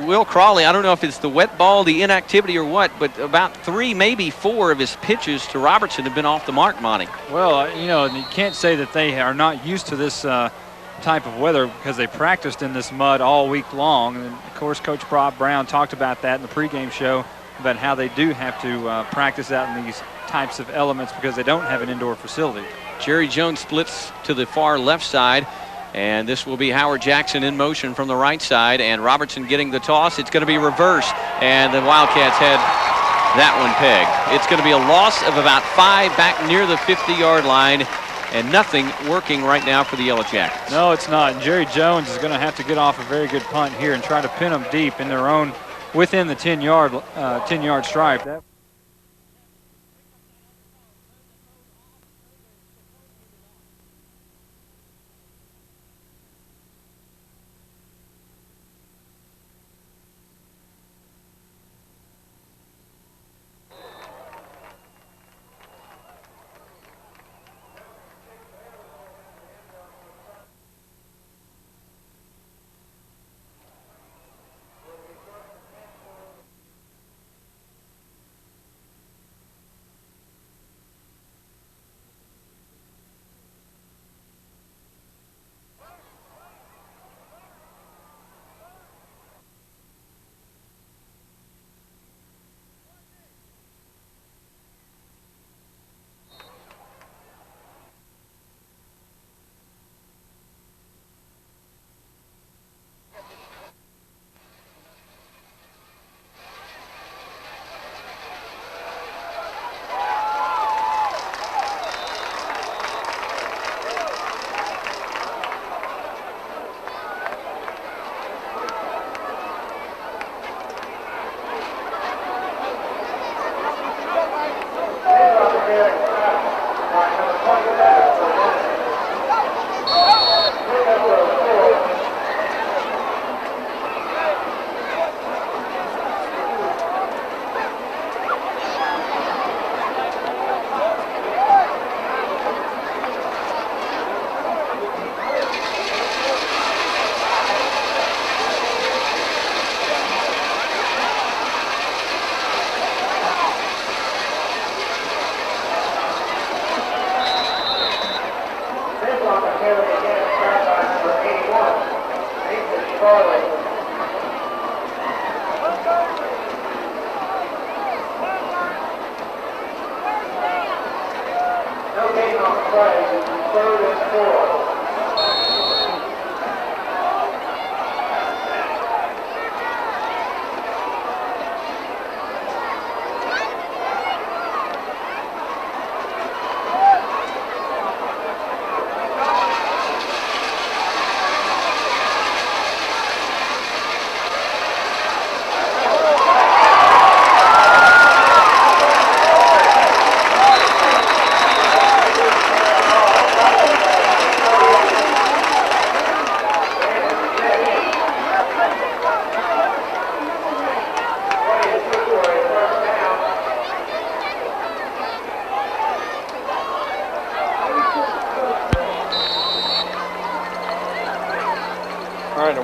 Will Crawley, I don't know if it's the wet ball, the inactivity, or what, but about 3, maybe 4 of his pitches to Robertson have been off the mark, Monte. Well, you can't say that they are not used to this type of weather because they practiced in this mud all week long. And, of course, Coach Bob Brown talked about that in the pregame show, about how they do have to practice out in these types of elements because they don't have an indoor facility. Jerry Jones splits to the far left side. And this will be Howard Jackson in motion from the right side, and Robertson getting the toss. It's going to be reversed, and the Wildcats had that one pegged. It's going to be a loss of about 5 back near the 50-yard line, and nothing working right now for the Yellow Jackets. No, it's not. And Jerry Jones is going to have to get off a very good punt here and try to pin them deep in their own, within the 10-yard stripe.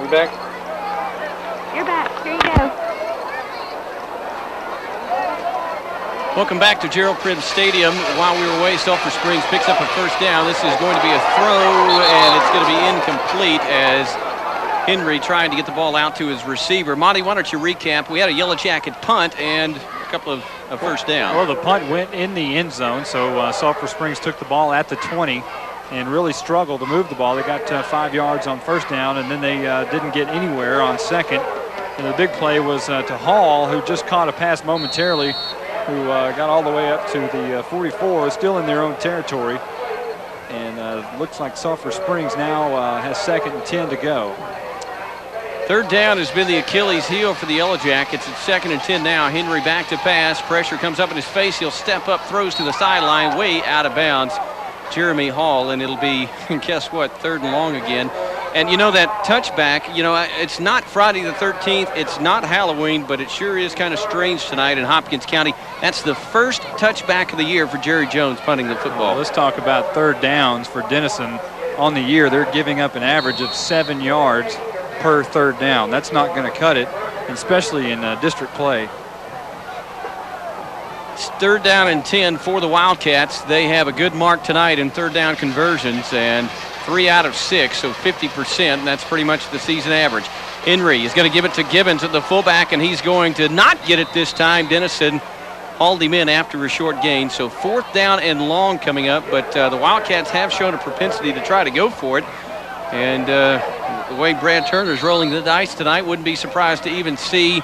We back? You're back. Here you go. Welcome back to Gerald Prim Stadium. While we were away, Sulphur Springs picks up a first down. This is going to be a throw, and it's going to be incomplete as Henry trying to get the ball out to his receiver. Monte, why don't you recap? We had a Yellow Jacket punt and a couple of first down. Well, the punt went in the end zone, so Sulphur Springs took the ball at the 20 and really struggled to move the ball. They got 5 yards on first down, and then they didn't get anywhere on second. And the big play was to Hall, who just caught a pass momentarily, who got all the way up to the 44, still in their own territory. And looks like Sulphur Springs now has 2nd and 10 to go. Third down has been the Achilles heel for the Yellow Jackets. It's 2nd and 10 now. Henry back to pass. Pressure comes up in his face. He'll step up, throws to the sideline, way out of bounds. Jeremy Hall, and it'll be, guess what, 3rd and long again. And you know that touchback, you know, it's not Friday the 13th, it's not Halloween, but it sure is kind of strange tonight in Hopkins County. That's the first touchback of the year for Jerry Jones punting the football. Well, let's talk about third downs for Denison on the year. They're giving up an average of 7 yards per third down. That's not going to cut it, especially in district play. It's 3rd down and 10 for the Wildcats. They have a good mark tonight in third down conversions, and 3 out of 6, so 50%, and that's pretty much the season average. Henry is going to give it to Gibbons at the fullback, and he's going to not get it this time. Denison hauled him in after a short gain, so 4th down and long coming up, but the Wildcats have shown a propensity to try to go for it, and the way Brad Turner's rolling the dice tonight, wouldn't be surprised to even see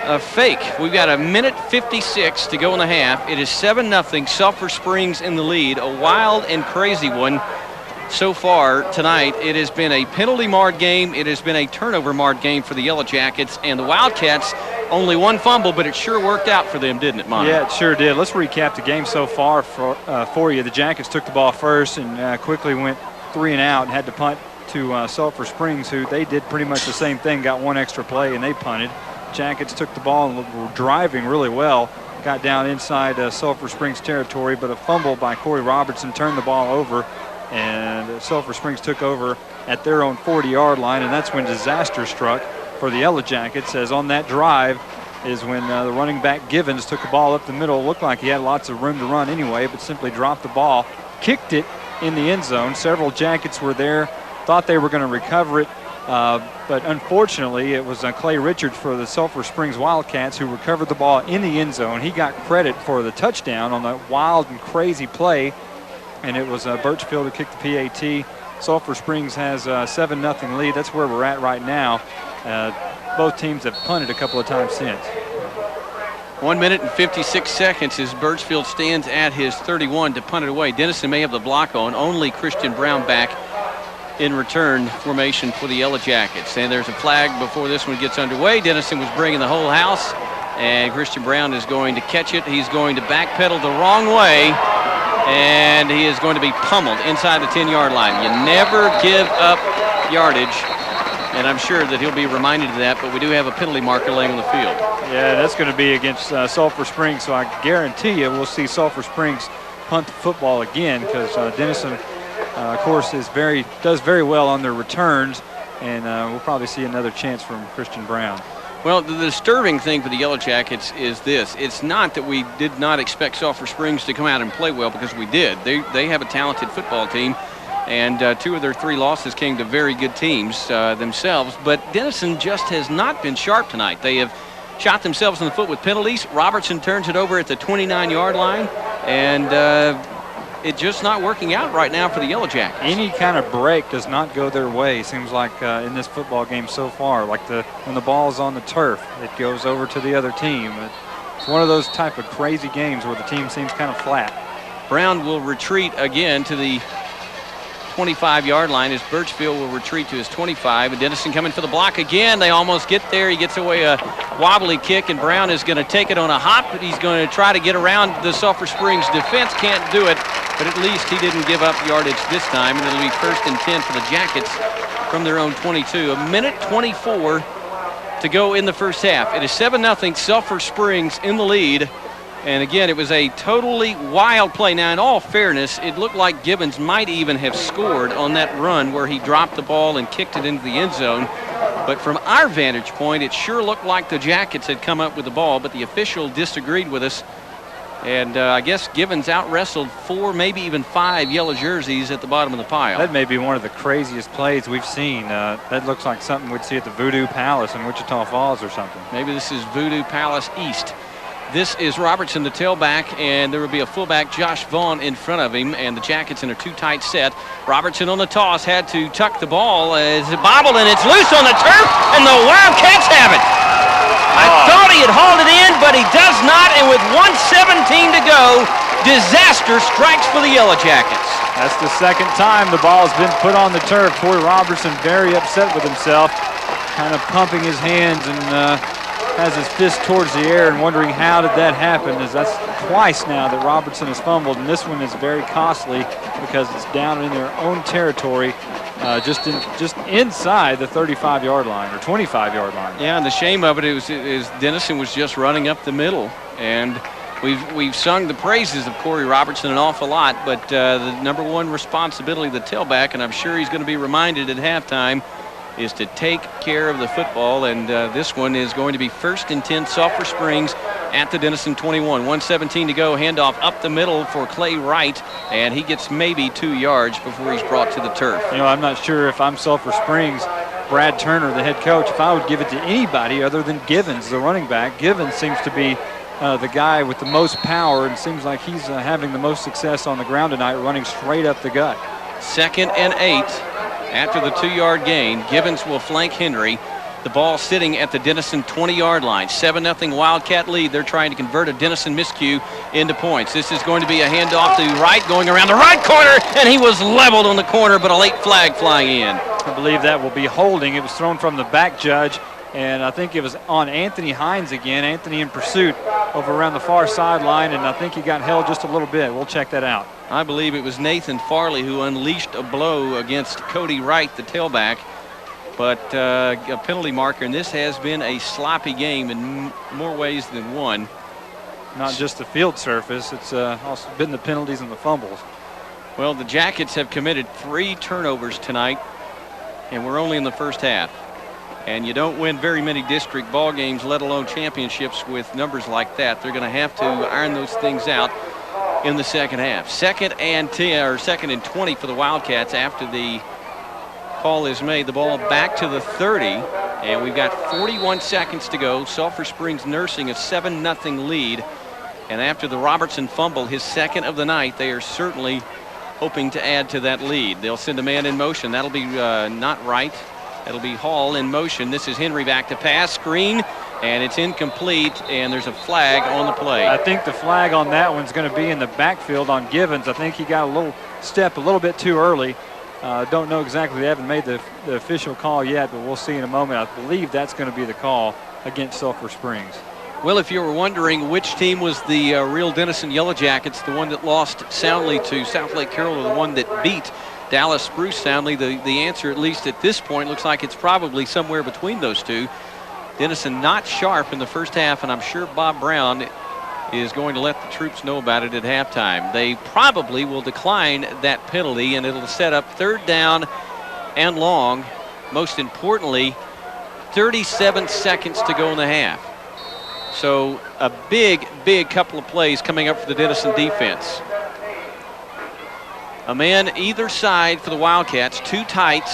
a fake. We've got 1:56 to go in the half. It is 7-0. Sulphur Springs in the lead. A wild and crazy one so far tonight. It has been a penalty-marred game. It has been a turnover-marred game for the Yellow Jackets. And the Wildcats, only one fumble, but it sure worked out for them, didn't it, Monte? Yeah, it sure did. Let's recap the game so far for you. The Jackets took the ball first and quickly went 3 and out and had to punt to Sulphur Springs, who they did pretty much the same thing, got 1 extra play, and they punted. Jackets took the ball and were driving really well, got down inside Sulphur Springs territory, but a fumble by Corey Robertson turned the ball over, and Sulphur Springs took over at their own 40-yard line, and that's when disaster struck for the Yellow Jackets, as on that drive is when the running back Givens took the ball up the middle. Looked like he had lots of room to run anyway, but simply dropped the ball, kicked it in the end zone. Several Jackets were there, thought they were going to recover it, but unfortunately it was Clay Richards for the Sulphur Springs Wildcats who recovered the ball in the end zone. He got credit for the touchdown on that wild and crazy play, and it was Birchfield who kicked the PAT. Sulphur Springs has a 7-0 lead. That's where we're at right now. Both teams have punted a couple of times since. 1:56 as Birchfield stands at his 31 to punt it away. Denison may have the block on. Only Christian Brown back in return formation for the Yellow Jackets. And there's a flag before this one gets underway. Denison was bringing the whole house, and Christian Brown is going to catch it. He's going to backpedal the wrong way, and he is going to be pummeled inside the 10-yard line. You never give up yardage, and I'm sure that he'll be reminded of that, but we do have a penalty marker laying on the field. Yeah, that's going to be against Sulphur Springs, so I guarantee you we'll see Sulphur Springs punt the football again, because Denison, of course, does very well on their returns, and we'll probably see another chance from Christian Brown. Well, the disturbing thing for the Yellow Jackets is this. It's not that we did not expect Sulphur Springs to come out and play well, because we did. They have a talented football team, and 2 of their 3 losses came to very good teams themselves. But Denison just has not been sharp tonight. They have shot themselves in the foot with penalties. Robertson turns it over at the 29-yard line, and it's just not working out right now for the Yellow Jackets. Any kind of break does not go their way, seems like in this football game so far. Like when the ball's on the turf, it goes over to the other team. It's one of those type of crazy games where the team seems kind of flat. Brown will retreat again to the 25-yard line as Birchfield will retreat to his 25. And Denison coming for the block again. They almost get there. He gets away a wobbly kick, and Brown is going to take it on a hop, but he's going to try to get around the Sulphur Springs defense. Can't do it, but at least he didn't give up yardage this time, and it'll be 1st and 10 for the Jackets from their own 22. 1:24 to go in the first half. It is 7-0 Sulphur Springs in the lead And again, it was a totally wild play. Now, in all fairness, it looked like Gibbons might even have scored on that run where he dropped the ball and kicked it into the end zone. But from our vantage point, it sure looked like the Jackets had come up with the ball, but the official disagreed with us. And I guess Gibbons out-wrestled 4, maybe even 5 yellow jerseys at the bottom of the pile. That may be one of the craziest plays we've seen. That looks like something we'd see at the Voodoo Palace in Wichita Falls or something. Maybe this is Voodoo Palace East. This is Robertson, the tailback, and there will be a fullback, Josh Vaughn, in front of him, and the Jackets in a too-tight set. Robertson on the toss had to tuck the ball. It's bobbled, and it's loose on the turf, and the Wildcats have it. I thought he had hauled it in, but he does not, and with 1:17 to go, disaster strikes for the Yellow Jackets. That's the second time the ball's been put on the turf. Corey Robertson very upset with himself, kind of pumping his hands and has his fist towards the air and wondering how did that happen, as that's twice now that Robertson has fumbled, and this one is very costly because it's down in their own territory, just inside the 35-yard line or 25-yard line. Yeah, and the shame of it is Denison was just running up the middle, and we've sung the praises of Corey Robertson an awful lot, but the number one responsibility of the tailback, and I'm sure he's going to be reminded at halftime, is to take care of the football, and this one is going to be 1st and 10, Sulphur Springs at the Denison 21. 1:17 to go, handoff up the middle for Clay Wright, and he gets maybe 2 yards before he's brought to the turf. You know, I'm not sure if I'm Sulphur Springs, Brad Turner, the head coach, if I would give it to anybody other than Givens, the running back. Givens seems to be the guy with the most power, and seems like he's having the most success on the ground tonight, running straight up the gut. 2nd and 8. After the 2-yard gain, Givens will flank Henry. The ball sitting at the Denison 20-yard line. 7-0 Wildcat lead. They're trying to convert a Denison miscue into points. This is going to be a handoff to Wright, going around the right corner, and he was leveled on the corner, but a late flag flying in. I believe that will be holding. It was thrown from the back judge, and I think it was on Anthony Hines again. Anthony in pursuit over around the far sideline, and I think he got held just a little bit. We'll check that out. I believe it was Nathan Farley who unleashed a blow against Cody Wright, the tailback. But a penalty marker, and this has been a sloppy game in more ways than one. Not just the field surface, it's also been the penalties and the fumbles. Well, the Jackets have committed 3 turnovers tonight, and we're only in the first half. And you don't win very many district ball games, let alone championships, with numbers like that. They're going to have to iron those things out in the second half. 2nd and 10, or 2nd and 20 for the Wildcats after the call is made. The ball back to the 30, and we've got 41 seconds to go. Sulphur Springs nursing a 7-0 lead, and after the Robertson fumble, his 2nd of the night, they are certainly hoping to add to that lead. They'll send a man in motion. That'll be not Wright. That'll be Hall in motion. This is Henry back to pass, screen, and it's incomplete, and there's a flag on the play. I think the flag on that one's going to be in the backfield on Givens. I think he got a little step a little bit too early. Don't know exactly. They haven't made the official call yet, but we'll see in a moment. I believe that's going to be the call against Sulphur Springs. Well, if you were wondering which team was the real Denison Yellow Jackets, the one that lost soundly to South Lake Carroll or the one that beat Dallas Spruce soundly, the answer, at least at this point, looks like it's probably somewhere between those two. Denison not sharp in the first half, and I'm sure Bob Brown is going to let the troops know about it at halftime. They probably will decline that penalty, and it'll set up 3rd down and long. Most importantly, 37 seconds to go in the half. So a big couple of plays coming up for the Denison defense. A man either side for the Wildcats, 2 tights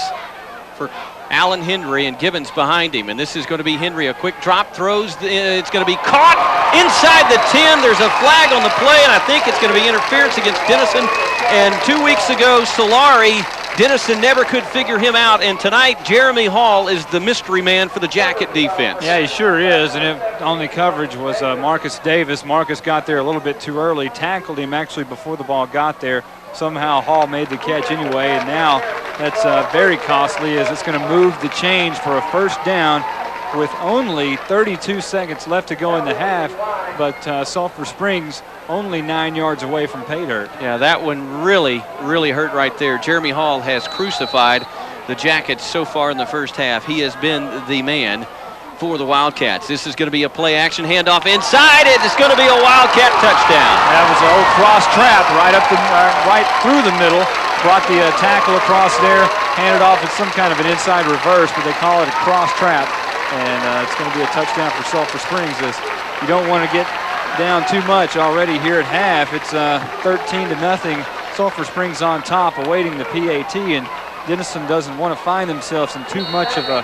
for Allen Henry, and Gibbons behind him. And this is going to be Henry. A quick drop, throws. It's going to be caught inside the 10. There's a flag on the play, and I think it's going to be interference against Denison. And 2 weeks ago, Solari, Denison never could figure him out. And tonight, Jeremy Hall is the mystery man for the Jacket defense. Yeah, he sure is. And on the coverage was Marcus Davis. Marcus got there a little bit too early, tackled him actually before the ball got there. Somehow Hall made the catch anyway, and now that's very costly, as it's going to move the change for a 1st down with only 32 seconds left to go in the half, but Sulphur Springs only 9 yards away from pay dirt. Yeah, that one really hurt right there. Jeremy Hall has crucified the Jackets so far in the first half. He has been the man. for the Wildcats. This is going to be a play-action handoff inside. It is going to be a Wildcat touchdown. That was an old cross trap right through the middle. Brought the tackle across there, handed off at some kind of an inside reverse, but they call it a cross trap. And it's going to be a touchdown for Sulphur Springs. As you don't want to get down too much already here at half. It's 13-0. Sulphur Springs on top, awaiting the PAT, and Denison doesn't want to find themselves in too much of a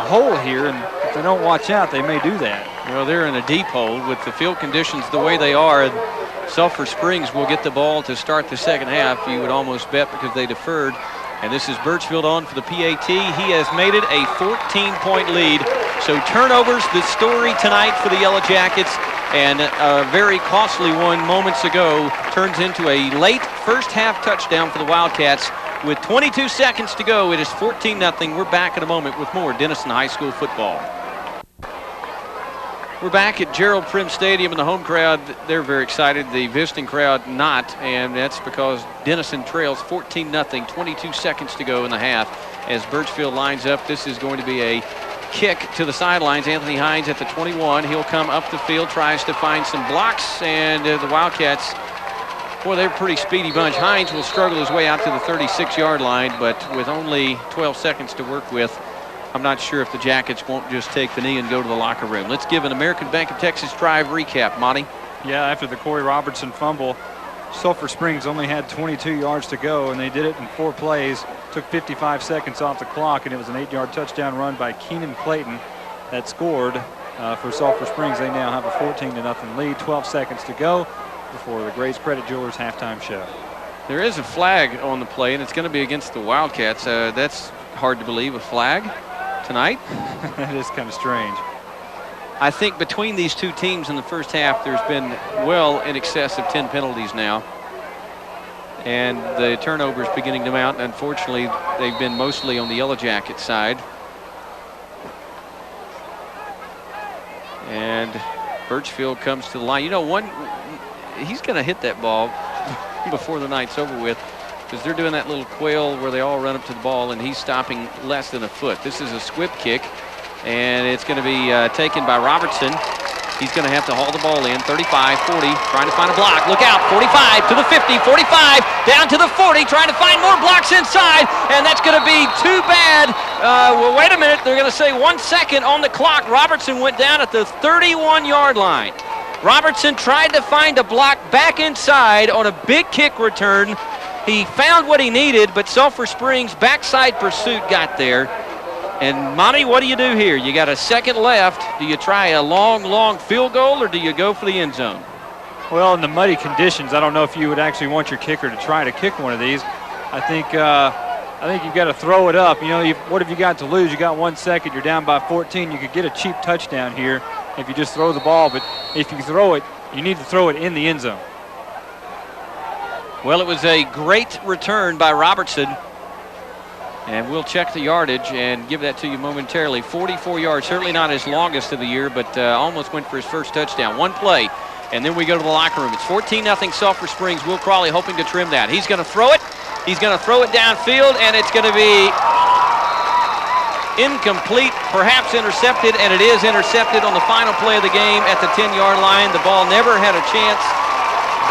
hole here, and if they don't watch out, they may do that. Well, they're in a deep hole with the field conditions the way they are. Sulphur Springs will get the ball to start the second half, you would almost bet, because they deferred. And this is Birchfield on for the PAT. He has made it a 14-point lead. So turnovers, the story tonight for the Yellow Jackets, and a very costly one moments ago turns into a late first half touchdown for the Wildcats. With 22 seconds to go, it is 14-0. We're back in a moment with more Denison High School football. We're back at Gerald Prim Stadium, and the home crowd, they're very excited. The visiting crowd not, and that's because Denison trails 14-0, 22 seconds to go in the half as Birchfield lines up. This is going to be a kick to the sidelines. Anthony Hines at the 21. He'll come up the field, tries to find some blocks, and the Wildcats, boy, they're a pretty speedy bunch. Hines will struggle his way out to the 36-yard line, but with only 12 seconds to work with, I'm not sure if the Jackets won't just take the knee and go to the locker room. Let's give an American Bank of Texas drive recap, Monte. Yeah, after the Corey Robertson fumble, Sulphur Springs only had 22 yards to go, and they did it in 4 plays. Took 55 seconds off the clock, and it was an 8-yard touchdown run by Keenan Clayton that scored for Sulphur Springs. They now have a 14-0 lead, 12 seconds to go before the Grace Credit Jewelers halftime show. There is a flag on the play, and it's going to be against the Wildcats. That's hard to believe, a flag tonight. That is kind of strange. I think between these two teams in the first half, there's been well in excess of 10 penalties now. And the turnovers beginning to mount. Unfortunately, they've been mostly on the Yellow Jacket side. And Birchfield comes to the line. You know, he's going to hit that ball before the night's over with, because they're doing that little quail where they all run up to the ball, and he's stopping less than a foot. This is a squib kick, and it's going to be taken by Robertson. He's going to have to haul the ball in. 35, 40, trying to find a block. Look out, 45 to the 50, 45, down to the 40, trying to find more blocks inside, and that's going to be too bad. Well, wait a minute. They're going to say 1 second on the clock. Robertson went down at the 31-yard line. Robertson tried to find a block back inside on a big kick return. He found what he needed, but Sulphur Springs' backside pursuit got there. And Monte, what do you do here? You got a second left. Do you try a long field goal, or do you go for the end zone? Well, in the muddy conditions, I don't know if you would actually want your kicker to try to kick one of these. I think you've got to throw it up. You know, what have you got to lose? You got 1 second. You're down by 14. You could get a cheap touchdown here if you just throw the ball. But if you throw it, you need to throw it in the end zone. Well, it was a great return by Robertson. And we'll check the yardage and give that to you momentarily. 44 yards, certainly not his longest of the year, but almost went for his first touchdown. One play, and then we go to the locker room. It's 14-0 Sulphur Springs. Will Crawley hoping to trim that. He's going to throw it. He's going to throw it downfield, and it's going to be incomplete, perhaps intercepted, and it is intercepted on the final play of the game at the 10-yard line. The ball never had a chance.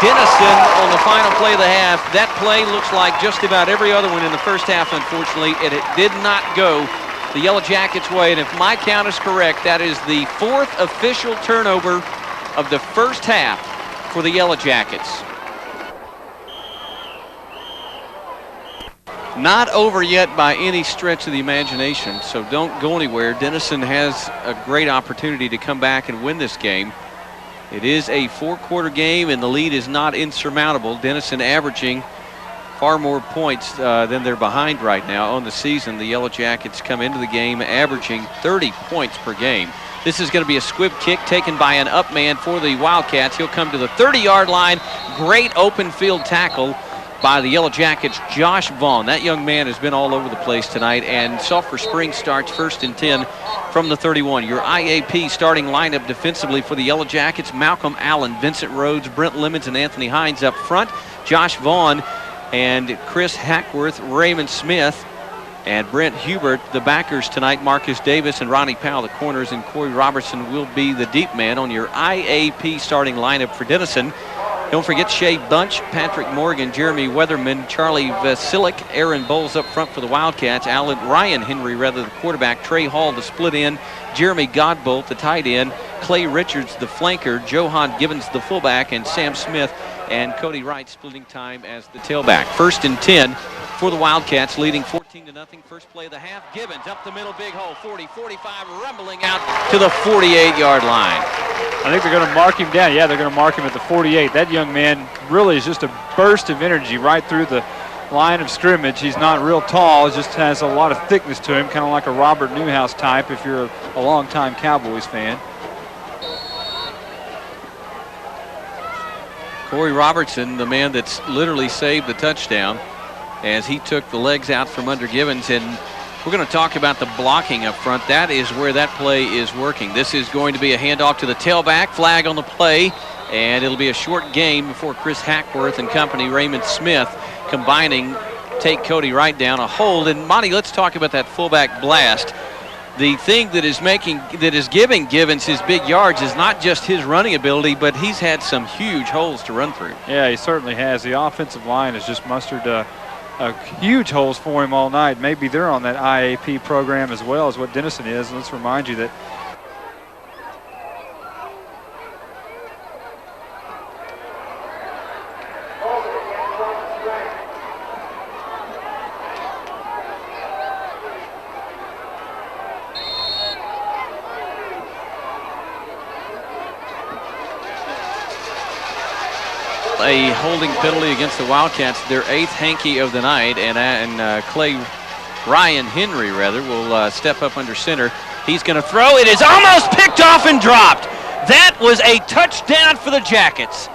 Denison on the final play of the half. That play looks like just about every other one in the first half, unfortunately. It did not go the Yellow Jackets' way, and if my count is correct, that is the 4th official turnover of the first half for the Yellow Jackets. Not over yet by any stretch of the imagination, so don't go anywhere. Denison has a great opportunity to come back and win this game. It is a 4-quarter game, and the lead is not insurmountable. Denison averaging far more points than they're behind right now on the season. The Yellow Jackets come into the game averaging 30 points per game. This is going to be a squib kick taken by an up man for the Wildcats. He'll come to the 30-yard line. Great open field tackle by the Yellow Jackets, Josh Vaughn. That young man has been all over the place tonight, and Sulphur Springs starts 1st and 10 from the 31. Your IAP starting lineup defensively for the Yellow Jackets: Malcolm Allen, Vincent Rhodes, Brent Lemons, and Anthony Hines up front. Josh Vaughn and Chris Hackworth, Raymond Smith and Brent Hubert, the backers tonight. Marcus Davis and Ronnie Powell, the corners, and Corey Robertson will be the deep man on your IAP starting lineup for Denison. Don't forget Shea Bunch, Patrick Morgan, Jeremy Weatherman, Charlie Vasilic, Aaron Bowles up front for the Wildcats, Ryan Henry, the quarterback, Trey Hall, the split end, Jeremy Godbolt, the tight end, Clay Richards, the flanker, Johan Gibbons, the fullback, and Sam Smith and Cody Wright splitting time as the tailback. 1st and 10 for the Wildcats, leading 14-0. First play of the half. Gibbons up the middle, big hole, 40, 45, rumbling out to the 48-yard line. I think they're going to mark him down. Yeah, they're going to mark him at the 48. That young man really is just a burst of energy right through the line of scrimmage. He's not real tall. He just has a lot of thickness to him, kind of like a Robert Newhouse type if you're a longtime Cowboys fan. Corey Robertson, the man that's literally saved the touchdown, as he took the legs out from under Gibbons. And we're going to talk about the blocking up front. That is where that play is working. This is going to be a handoff to the tailback, flag on the play, and it'll be a short game before Chris Hackworth and company, Raymond Smith, combining, take Cody Wright down, a hold. And Monte, let's talk about that fullback blast. The thing that is giving Gibbons his big yards is not just his running ability, but he's had some huge holes to run through. Yeah, he certainly has. The offensive line has just mustered huge holes for him all night. Maybe they're on that IAP program as well as what Denison is. And let's remind you that a holding penalty against the Wildcats, their 8th hanky of the night, and Clay Ryan Henry will step up under center. He's going to throw. It is almost picked off and dropped. That was a touchdown for the Jackets.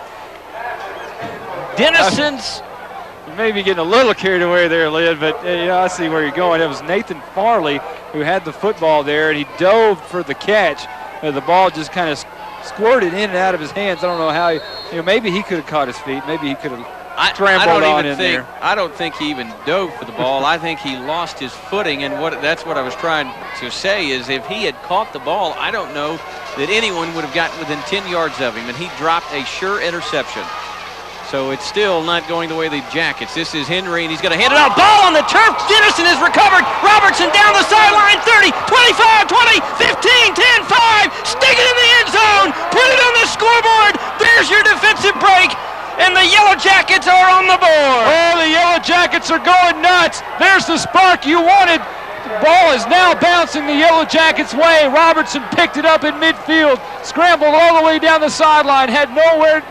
Denison's. You may be getting a little carried away there, Lynn, but I see where you're going. It was Nathan Farley who had the football there, and he dove for the catch. The ball just kind of squirted in and out of his hands. I don't know how maybe he could have caught his feet. Maybe he could have scrambled on in there. I don't think he even dove for the ball. I think he lost his footing, and that's what I was trying to say is if he had caught the ball, I don't know that anyone would have gotten within 10 yards of him, and he dropped a sure interception. So it's still not going the way of the Jackets. This is Henry, and he's going to hand it out. Ball on the turf. Denison is recovered. Robertson down the sideline. 30, 25, 20, 15, 10, 5. Stick it in the end zone. Put it on the scoreboard. There's your defensive break. And the Yellow Jackets are on the board. Oh, the Yellow Jackets are going nuts. There's the spark you wanted. The ball is now bouncing the Yellow Jackets' way. Robertson picked it up in midfield, scrambled all the way down the sideline, had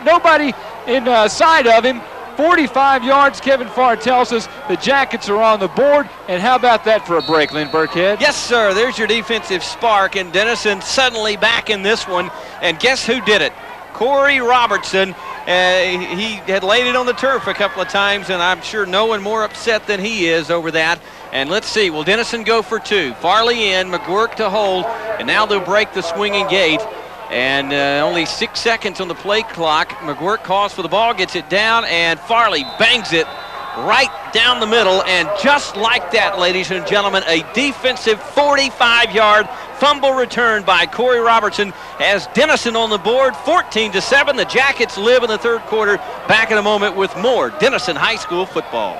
nobody in sight of him. 45 yards, Kevin Farr tells us. The Jackets are on the board. And how about that for a break, Lynn Burkhead? Yes, sir. There's your defensive spark, and Denison suddenly back in this one. And guess who did it? Corey Robertson. He had laid it on the turf a couple of times, and I'm sure no one more upset than he is over that. And let's see, will Denison go for 2? Farley in, McGuirk to hold, and now they'll break the swinging gate. And only 6 seconds on the play clock. McGuirk calls for the ball, gets it down, and Farley bangs it right down the middle. And just like that, ladies and gentlemen, a defensive 45-yard fumble return by Corey Robertson has Denison on the board, 14-7. The Jackets live in the third quarter. Back in a moment with more Denison High School football.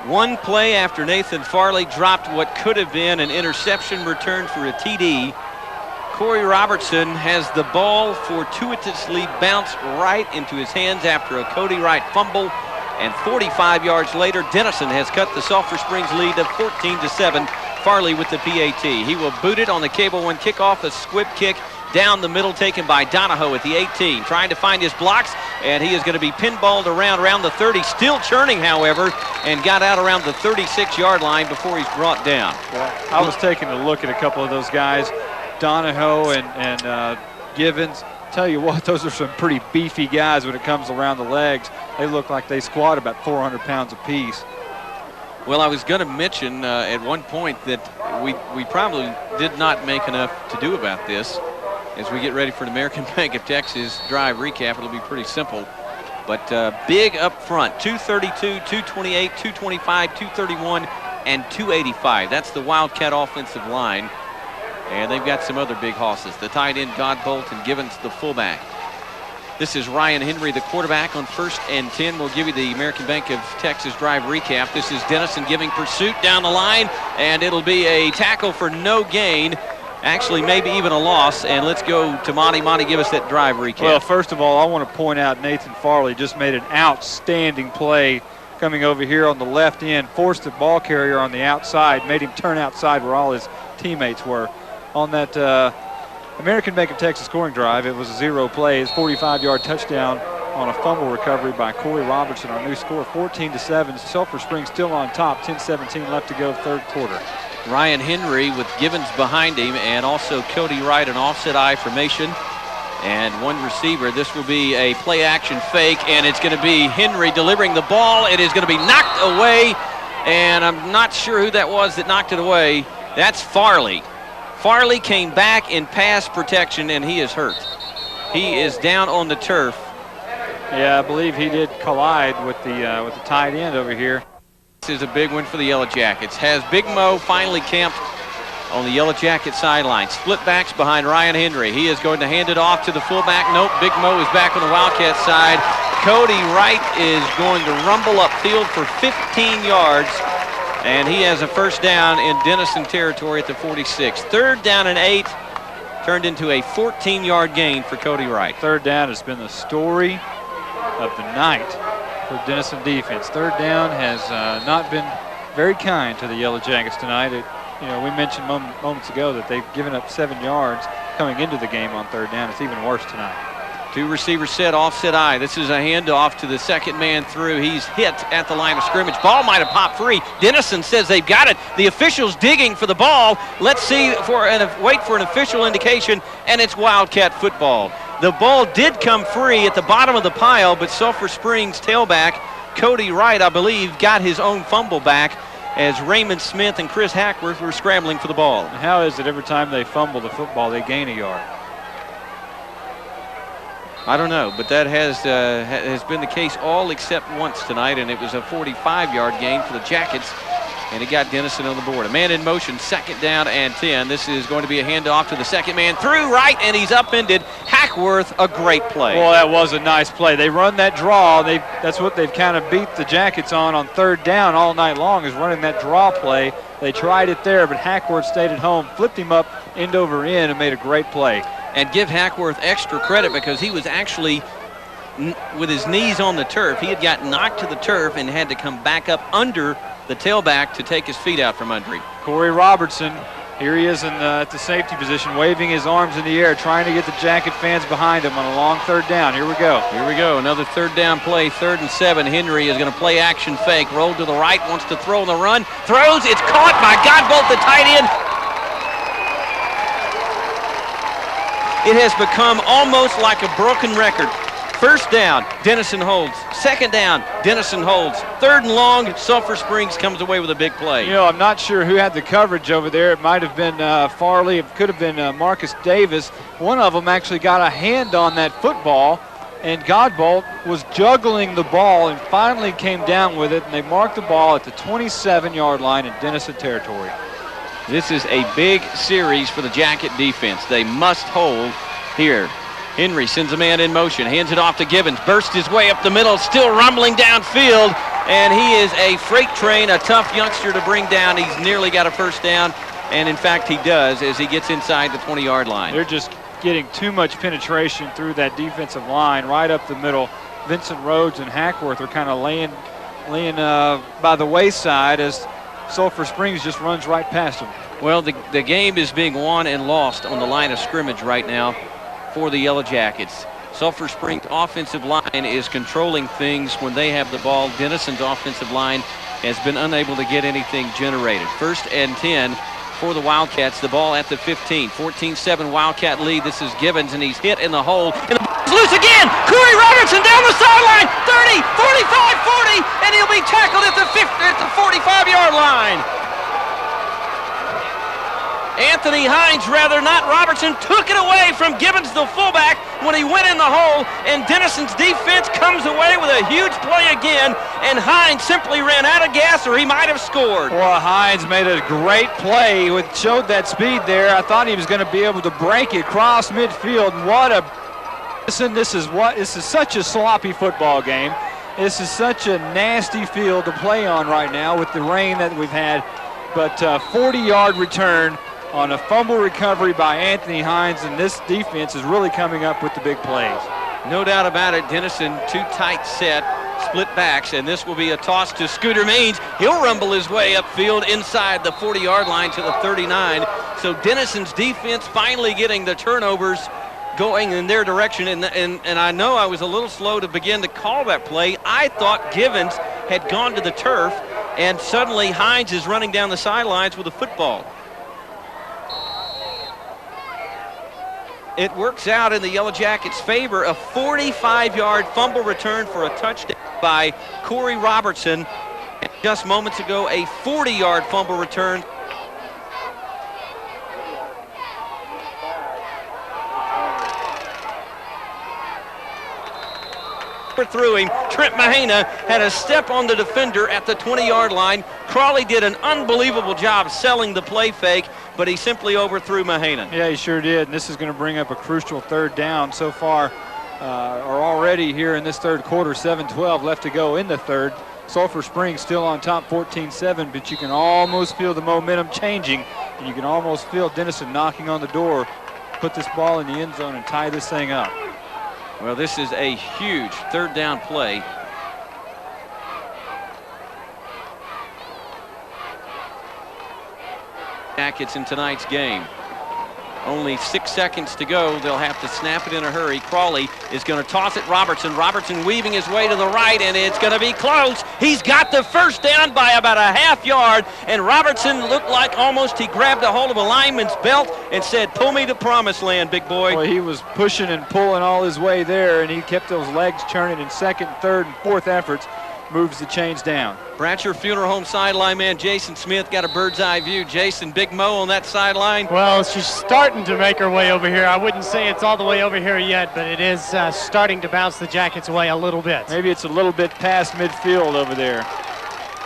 One play after Nathan Farley dropped what could have been an interception return for a TD. Corey Robertson has the ball fortuitously bounced right into his hands after a Cody Wright fumble. And 45 yards later, Denison has cut the Sulphur Springs lead to 14-7. Farley with the PAT. He will boot it on the Cable One kickoff, a squib kick down the middle taken by Donahoe at the 18. Trying to find his blocks, and he is going to be pinballed around the 30. Still churning, however, and got out around the 36-yard line before he's brought down. Yeah, I was taking a look at a couple of those guys, Donahoe and Givens. Tell you what, those are some pretty beefy guys when it comes around the legs. They look like they squat about 400 pounds apiece. Well, I was going to mention at one point that we probably did not make enough to do about this. As we get ready for the American Bank of Texas drive recap, it'll be pretty simple. But big up front, 232, 228, 225, 231, and 285. That's the Wildcat offensive line. And they've got some other big hosses. The tight end, Godbolt, and Givens, the fullback. This is Ryan Henry, the quarterback, on 1st and 10. We'll give you the American Bank of Texas drive recap. This is Denison giving pursuit down the line, and it'll be a tackle for no gain. Actually, maybe even a loss. And let's go to Monte. Monte, give us that drive recap. Well, first of all, I want to point out Nathan Farley just made an outstanding play coming over here on the left end, forced the ball carrier on the outside, made him turn outside where all his teammates were. On that American Bank of Texas scoring drive, it was a 0 play. It's 45-yard touchdown on a fumble recovery by Corey Robertson. Our new score, 14-7. Sulphur Springs still on top, 10-17 left to go, third quarter. Ryan Henry with Givens behind him, and also Cody Wright, an offset I formation, and one receiver. This will be a play action fake, and it's going to be Henry delivering the ball. It is going to be knocked away, and I'm not sure who that was that knocked it away. That's Farley. Farley came back in pass protection, and he is hurt. He is down on the turf. Yeah, I believe he did collide with the tight end over here. This is a big one for the Yellow Jackets. Has Big Mo finally camped on the Yellow Jacket sideline. Split backs behind Ryan Henry. He is going to hand it off to the fullback. Nope, Big Mo is back on the Wildcat side. Cody Wright is going to rumble upfield for 15 yards. And he has a first down in Denison territory at the 46. 3rd down and 8 turned into a 14-yard gain for Cody Wright. 3rd down has been the story of the night for Denison defense. 3rd down has not been very kind to the Yellow Jackets tonight. We mentioned moments ago that they've given up 7 yards coming into the game on 3rd down. It's even worse tonight. 2 receivers set, offset I. This is a handoff to the second man through. He's hit at the line of scrimmage. Ball might have popped free. Denison says they've got it. The official's digging for the ball. Let's see wait for an official indication, and it's Wildcat football. The ball did come free at the bottom of the pile, but Sulphur Springs tailback Cody Wright, I believe, got his own fumble back as Raymond Smith and Chris Hackworth were scrambling for the ball. And how is it every time they fumble the football, they gain a yard? I don't know, but that has been the case all except once tonight, and it was a 45-yard gain for the Jackets, and it got Denison on the board. A man in motion, 2nd down and 10. This is going to be a handoff to the second man through Wright, and he's upended. Hackworth, a great play. Well, that was a nice play. They run that draw. That's what they've kind of beat the Jackets on 3rd down all night long, is running that draw play. They tried it there, but Hackworth stayed at home, flipped him up end over end, and made a great play. And give Hackworth extra credit because he was actually with his knees on the turf. He had gotten knocked to the turf and had to come back up under the tailback to take his feet out from under him. Corey Robertson, here he is at the safety position, waving his arms in the air, trying to get the Jacket fans behind him on a long 3rd down. Here we go. Here we go. Another 3rd down play, 3rd and 7. Henry is going to play action fake. Rolled to the right, wants to throw on the run. Throws. It's caught by Godbolt, the tight end. It has become almost like a broken record. 1st down, Denison holds. 2nd down, Denison holds. 3rd and long, Sulphur Springs comes away with a big play. I'm not sure who had the coverage over there. It might have been Farley. It could have been Marcus Davis. One of them actually got a hand on that football, and Godbolt was juggling the ball and finally came down with it, and they marked the ball at the 27-yard line in Denison territory. This is a big series for the Jacket defense. They must hold here. Henry sends a man in motion, hands it off to Givens, bursts his way up the middle, still rumbling downfield, and he is a freight train, a tough youngster to bring down. He's nearly got a 1st down, and in fact he does as he gets inside the 20-yard line. They're just getting too much penetration through that defensive line right up the middle. Vincent Rhodes and Hackworth are kind of laying by the wayside as Sulphur Springs just runs right past them. Well, the game is being won and lost on the line of scrimmage right now for the Yellow Jackets. Sulphur Springs' offensive line is controlling things when they have the ball. Denison's offensive line has been unable to get anything generated. 1st and 10 for the Wildcats. The ball at the 15. 14-7 Wildcat lead. This is Givens, and he's hit in the hole. And the ball's loose again. Corey Robertson down the sideline. 30, 45, 40, and he'll be tackled at the 45-yard line. Anthony Hines, rather, not Robertson, took it away from Gibbons, the fullback, when he went in the hole, and Denison's defense comes away with a huge play again, and Hines simply ran out of gas, or he might have scored. Well, Hines made a great play, showed that speed there. I thought he was going to be able to break it across midfield. What a... This is such a sloppy football game. This is such a nasty field to play on right now with the rain that we've had. But 40-yard return on a fumble recovery by Anthony Hines, and this defense is really coming up with the big plays. No doubt about it. Denison, too tight set, split backs, and this will be a toss to Scooter Means. He'll rumble his way upfield inside the 40-yard line to the 39. So Denison's defense finally getting the turnovers going in their direction, and I know I was a little slow to begin to call that play. I thought Givens had gone to the turf, and suddenly Hines is running down the sidelines with a football. It works out in the Yellow Jackets' favor, a 45-yard fumble return for a touchdown by Corey Robertson. And just moments ago, a 40-yard fumble return. Through him, Trent Mahana had a step on the defender at the 20-yard line. Crawley did an unbelievable job selling the play fake, but he simply overthrew Mahana. Yeah, he sure did, and this is going to bring up a crucial third down so far, or already here in this third quarter. 7:12 left to go in the third. Sulphur Springs still on top 14-7, but you can almost feel the momentum changing, and you can almost feel Denison knocking on the door, put this ball in the end zone and tie this thing up. Well, this is a huge third down play. Jackets in tonight's game. Only 6 seconds to go. They'll have to snap it in a hurry. Crawley is going to toss it Robertson. Robertson weaving his way to the right, and it's going to be close. He's got the first down by about a half yard, and Robertson looked like almost he grabbed a hold of a lineman's belt and said, "Pull me to promised land, big boy." Well, he was pushing and pulling all his way there, and he kept those legs churning in second, third, and fourth efforts. Moves the chains down. Bratcher Funeral Home sideline man Jason Smith got a bird's eye view. Jason, Big Mo on that sideline. Well, she's starting to make her way over here. I wouldn't say it's all the way over here yet, but it is starting to bounce the Jackets away a little bit. Maybe it's a little bit past midfield over there.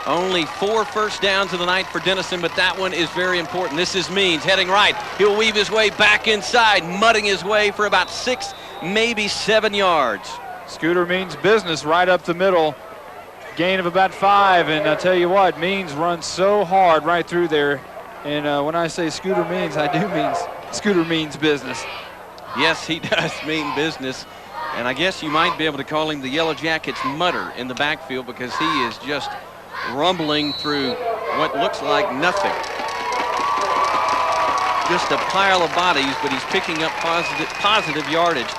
Only 4 first downs of the night for Denison, but that one is very important. This is Means heading right. He'll weave his way back inside, mudding his way for about 6, maybe 7 yards. Scooter Means business right up the middle. Gain of about 5, and I tell you what, Means runs so hard right through there. And when I say Scooter Means, I do mean Scooter Means business. Yes, he does mean business. And I guess you might be able to call him the Yellow Jackets mutter in the backfield, because he is just rumbling through what looks like nothing. Just a pile of bodies, but he's picking up positive yardage.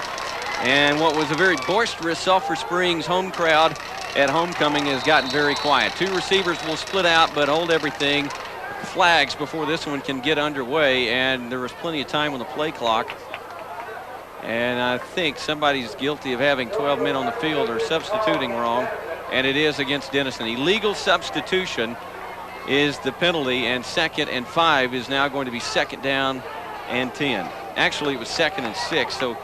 And what was a very boisterous Sulphur Springs home crowd at homecoming has gotten very quiet. 2 receivers will split out, but hold everything. Flags before this one can get underway, and there was plenty of time on the play clock. And I think somebody's guilty of having 12 men on the field or substituting wrong, and it is against Denison. Illegal substitution is the penalty, and 2nd and 5 is now going to be 2nd down and 10. Actually, it was 2nd and 6, so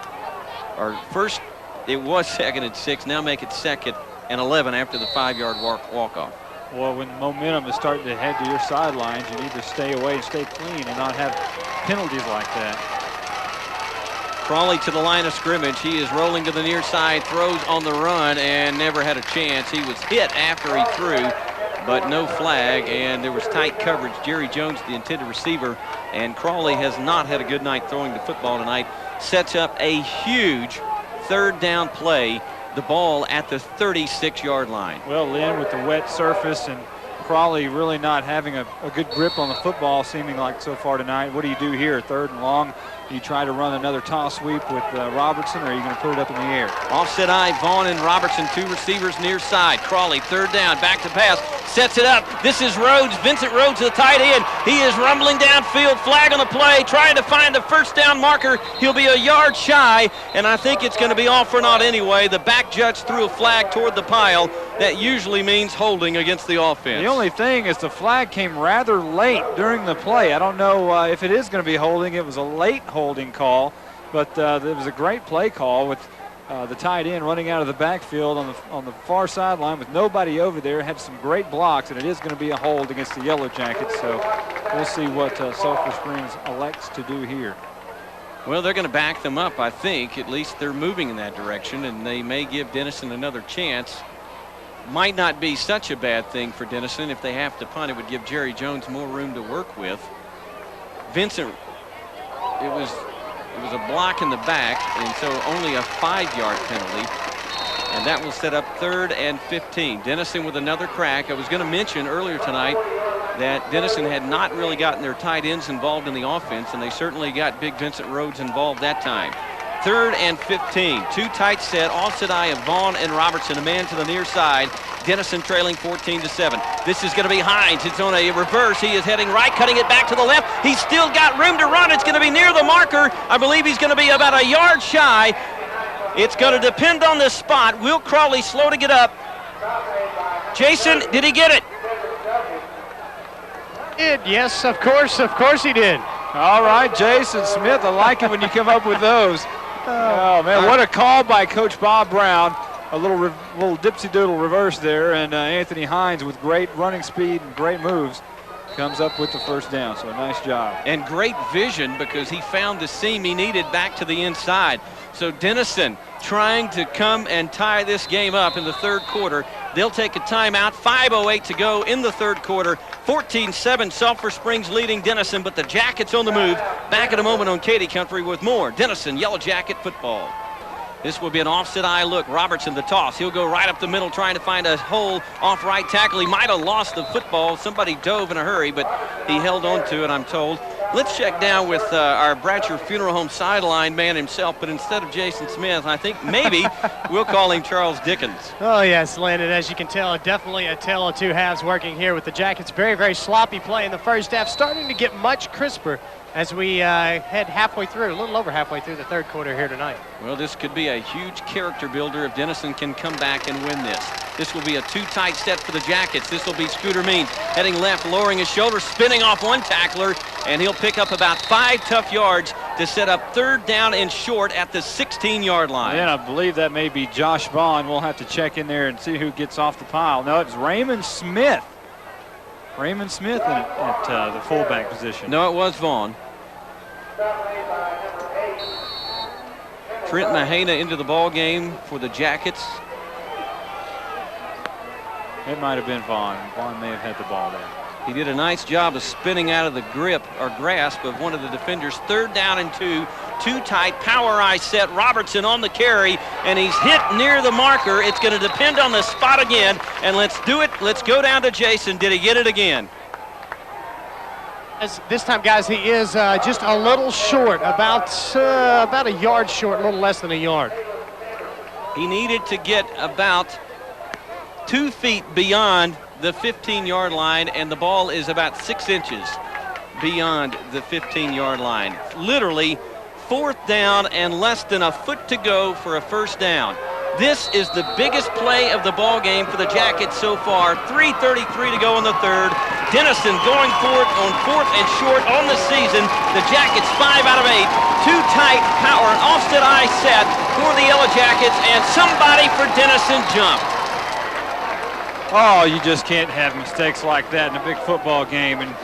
or first it was 2nd and 6, now make it 2nd and 11 after the 5-yard walk-off. Well, when momentum is starting to head to your sidelines, you need to stay away and stay clean and not have penalties like that. Crawley to the line of scrimmage. He is rolling to the near side, throws on the run, and never had a chance. He was hit after he threw, but no flag, and there was tight coverage. Jerry Jones, the intended receiver, and Crawley has not had a good night throwing the football tonight. Sets up a huge third down play. The ball at the 36-yard line. Well, Lynn, with the wet surface and Crawley really not having a good grip on the football, seeming like so far tonight. What do you do here? 3rd and long. You try to run another toss sweep with Robertson, or are you going to put it up in the air? Offset eye, Vaughn and Robertson, 2 receivers near side. Crawley, 3rd down, back to pass, sets it up. This is Rhodes, Vincent Rhodes, the tight end. He is rumbling downfield, flag on the play, trying to find the 1st down marker. He'll be a yard shy, and I think it's going to be off for naught anyway. The back judge threw a flag toward the pile. That usually means holding against the offense. The only thing is the flag came rather late during the play. I don't know if it is going to be holding. It was a late holding call, but it was a great play call with the tight end running out of the backfield on the far sideline with nobody over there. Had some great blocks, and it is going to be a hold against the Yellow Jackets. So we'll see what Sulphur Springs elects to do here. Well, they're going to back them up, I think. At least they're moving in that direction, and they may give Denison another chance. Might not be such a bad thing for Denison. If they have to punt, it would give Jerry Jones more room to work with. Vincent, it was a block in the back, and so only a 5-yard penalty. And that will set up 3rd and 15. Denison with another crack. I was going to mention earlier tonight that Denison had not really gotten their tight ends involved in the offense, and they certainly got big Vincent Rhodes involved that time. 3rd and 15. 2 tight set, offset eye of Vaughn and Robertson, a man to the near side. Denison trailing 14-7. This is going to be Hines. It's on a reverse. He is heading right, cutting it back to the left. He's still got room to run. It's going to be near the marker. I believe he's going to be about a yard shy. It's going to depend on this spot. Will Crawley slow to get up. Jason, did he get it? Yes, of course he did. All right, Jason Smith, I like it when you come up with those. Oh, man, what a call by Coach Bob Brown. A little dipsy-doodle reverse there, and Anthony Hines with great running speed and great moves comes up with the 1st down, so a nice job. And great vision because he found the seam he needed back to the inside. So Denison trying to come and tie this game up in the 3rd quarter. They'll take a timeout. 5:08 to go in the 3rd quarter. 14-7, Sulphur Springs leading Denison, but the Jackets on the move. Back in a moment on Katy Country with more Denison Yellow Jacket football. This will be an offset eye look. Robertson, the toss. He'll go right up the middle trying to find a hole off right tackle. He might have lost the football. Somebody dove in a hurry, but he held on to it, I'm told. Let's check down with our Bratcher Funeral Home sideline man himself, but instead of Jason Smith, I think maybe we'll call him Charles Dickens. Oh, yes, Lynn, and as you can tell, definitely a tale of 2 halves working here with the Jackets. Very, very sloppy play in the 1st half, starting to get much crisper as we head halfway through, a little over halfway through the 3rd quarter here tonight. Well, this could be a huge character builder if Denison can come back and win this. This will be a 2 tight set for the Jackets. This will be Scooter Means heading left, lowering his shoulder, spinning off one tackler, and he'll pick up about 5 tough yards to set up 3rd down and short at the 16-yard line. And I believe that may be Josh Vaughn. We'll have to check in there and see who gets off the pile. No, it's Raymond Smith. Raymond Smith at the fullback position. No, it was Vaughn. Trent Mahana into the ball game for the Jackets. It might have been Vaughn. Vaughn may have had the ball there. He did a nice job of spinning out of the grip or grasp of one of the defenders. 3rd down and 2. 2 tight, power eye set. Robertson on the carry, and he's hit near the marker. It's going to depend on the spot again, and let's do it. Let's go down to Jason. Did he get it again? This time, guys, he is just a little short, about a yard short, a little less than a yard. He needed to get about 2 feet beyond the 15-yard line, and the ball is about 6 inches beyond the 15-yard line. Literally 4th down and less than a foot to go for a 1st down. This is the biggest play of the ball game for the Jackets so far. 3:33 to go in the 3rd. Denison going for it on 4th and short on the season. The Jackets 5 out of 8. 2 tight, power, and offset eye set for the Yellow Jackets, and somebody for Denison jump. Oh, you just can't have mistakes like that in a big football game, and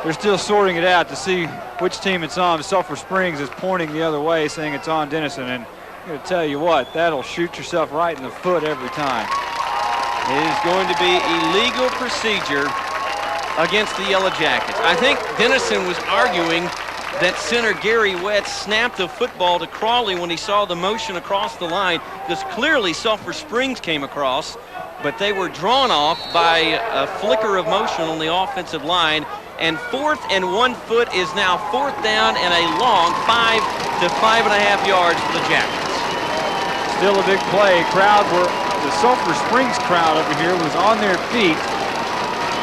they're still sorting it out to see which team it's on. Sulphur Springs is pointing the other way, saying it's on Denison, and I'm going to tell you what, that'll shoot yourself right in the foot every time. It is going to be illegal procedure against the Yellow Jackets. I think Denison was arguing that center Gary Wett snapped the football to Crawley when he saw the motion across the line, because clearly Sulphur Springs came across. but they were drawn off by a flicker of motion on the offensive line. And 4th and 1 foot is now 4th down and a long 5 to 5.5 yards for the Jackets. Still a big play. The Sulphur Springs crowd over here was on their feet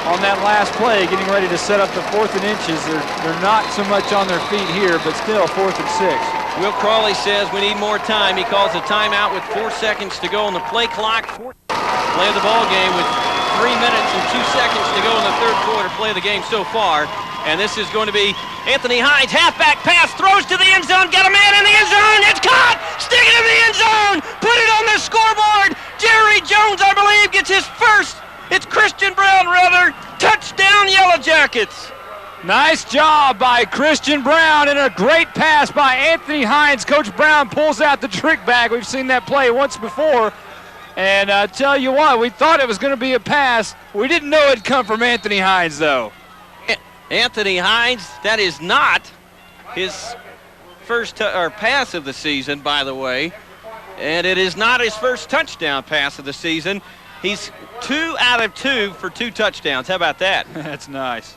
on that last play, getting ready to set up the 4th and inches. They're not so much on their feet here, but still 4th and 6. Will Crawley says we need more time. He calls a timeout with 4 seconds to go on the play clock. Play of the ball game with 3 minutes and 2 seconds to go in the third quarter. Play of the game so far. And this is going to be Anthony Hines, halfback pass, throws to the end zone, got a man in the end zone, it's caught! Stick it in the end zone! Put it on the scoreboard! Jerry Jones, I believe, gets his first, it's Christian Brown, rather, touchdown Yellow Jackets! Nice job by Christian Brown and a great pass by Anthony Hines. Coach Brown pulls out the trick bag. We've seen that play once before. And I tell you what, we thought it was going to be a pass. We didn't know it'd come from Anthony Hines, though. Anthony Hines, that is not his first pass of the season, by the way. And it is not his first touchdown pass of the season. He's 2 out of 2 for 2 touchdowns. How about that? That's nice.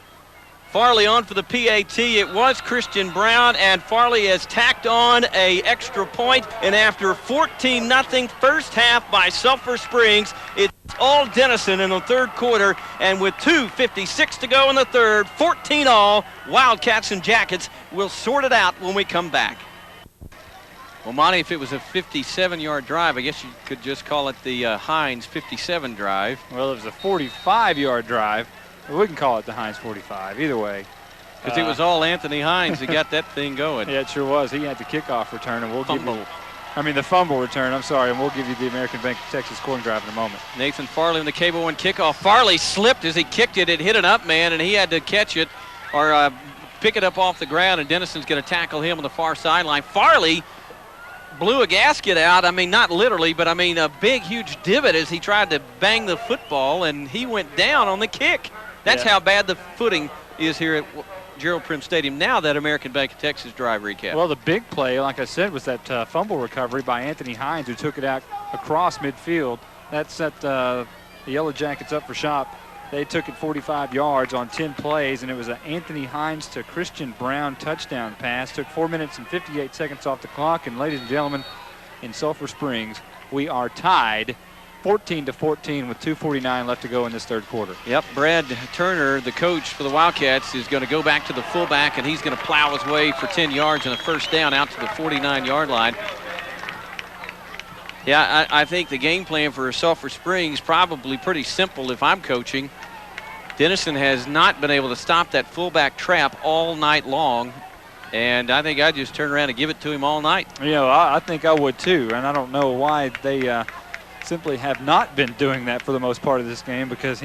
Farley on for the PAT. It was Christian Brown, and Farley has tacked on an extra point. And after 14-0 first half by Sulphur Springs, it's all Denison in the third quarter. And with 2:56 to go in the third, 14-all, Wildcats and Jackets will sort it out when we come back. Well, Monte, if it was a 57-yard drive, I guess you could just call it the Hines 57 drive. Well, it was a 45-yard drive. We wouldn't call it the Hines 45, either way. Because it was all Anthony Hines that got that thing going. Yeah, it sure was. He had the kickoff return, and the fumble return, I'm sorry, and we'll give you the American Bank of Texas scoring drive in a moment. Nathan Farley on the Cable One kickoff. Farley slipped as he kicked it. It hit an up man, and he had to catch it or pick it up off the ground, and Denison's going to tackle him on the far sideline. Farley blew a gasket out. I mean, not literally, but I mean a big, huge divot as he tried to bang the football, and he went down on the kick. That's how bad the footing is here at Gerald Prim Stadium. Now that American Bank of Texas drive recap. Well, the big play, like I said, was that fumble recovery by Anthony Hines, who took it out across midfield. That set the Yellow Jackets up for shop. They took it 45 yards on 10 plays, and it was an Anthony Hines to Christian Brown touchdown pass. Took 4 minutes and 58 seconds off the clock. And ladies and gentlemen, in Sulphur Springs, we are tied 14-14 with 2:49 left to go in this third quarter. Yep, Brad Turner, the coach for the Wildcats, is going to go back to the fullback, and he's going to plow his way for 10 yards and a first down out to the 49-yard line. Yeah, I think the game plan for Sulphur Springs probably pretty simple if I'm coaching. Denison has not been able to stop that fullback trap all night long, and I think I'd just turn around and give it to him all night. You know, I think I would too, and I don't know why they simply have not been doing that for the most part of this game, because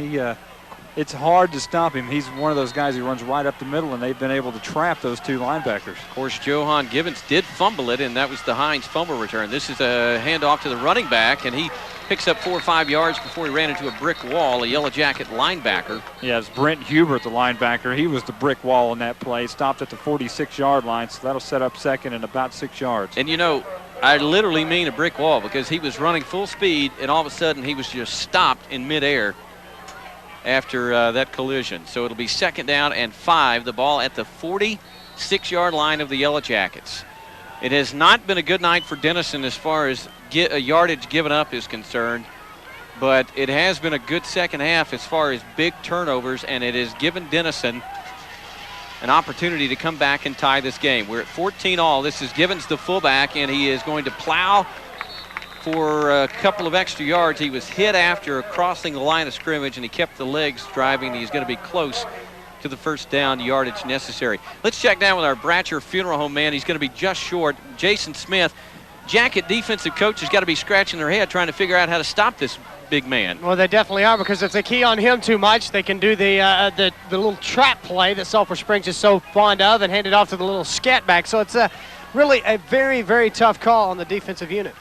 it's hard to stop him. He's one of those guys who runs right up the middle, and they've been able to trap those 2 linebackers. Of course, Johan Gibbons did fumble it, and that was the Hines fumble return. This is a handoff to the running back, and he picks up 4 or 5 yards before he ran into a brick wall, a Yellow Jacket linebacker. Yeah, it's Brent Hubert, the linebacker. He was the brick wall in that play. Stopped at the 46-yard line, so that'll set up second and about 6 yards. And, you know, I literally mean a brick wall, because he was running full speed, and all of a sudden he was just stopped in midair after that collision. So it'll be 2nd down and 5, the ball at the 46-yard line of the Yellow Jackets. It has not been a good night for Denison as far as yardage given up is concerned, but it has been a good second half as far as big turnovers, and it has given Denison an opportunity to come back and tie this game. We're at 14-all. This is Gibbons, the fullback, and he is going to plow for a couple of extra yards. He was hit after crossing the line of scrimmage, and he kept the legs driving. He's going to be close to the first down yardage necessary. Let's check down with our Bratcher Funeral Home man. He's going to be just short. Jason Smith, Jacket defensive coach, has got to be scratching their head trying to figure out how to stop this big man. Well, they definitely are, because if they key on him too much, they can do the little trap play that Sulphur Springs is so fond of and hand it off to the little scat back. So it's really a very, very tough call on the defensive unit.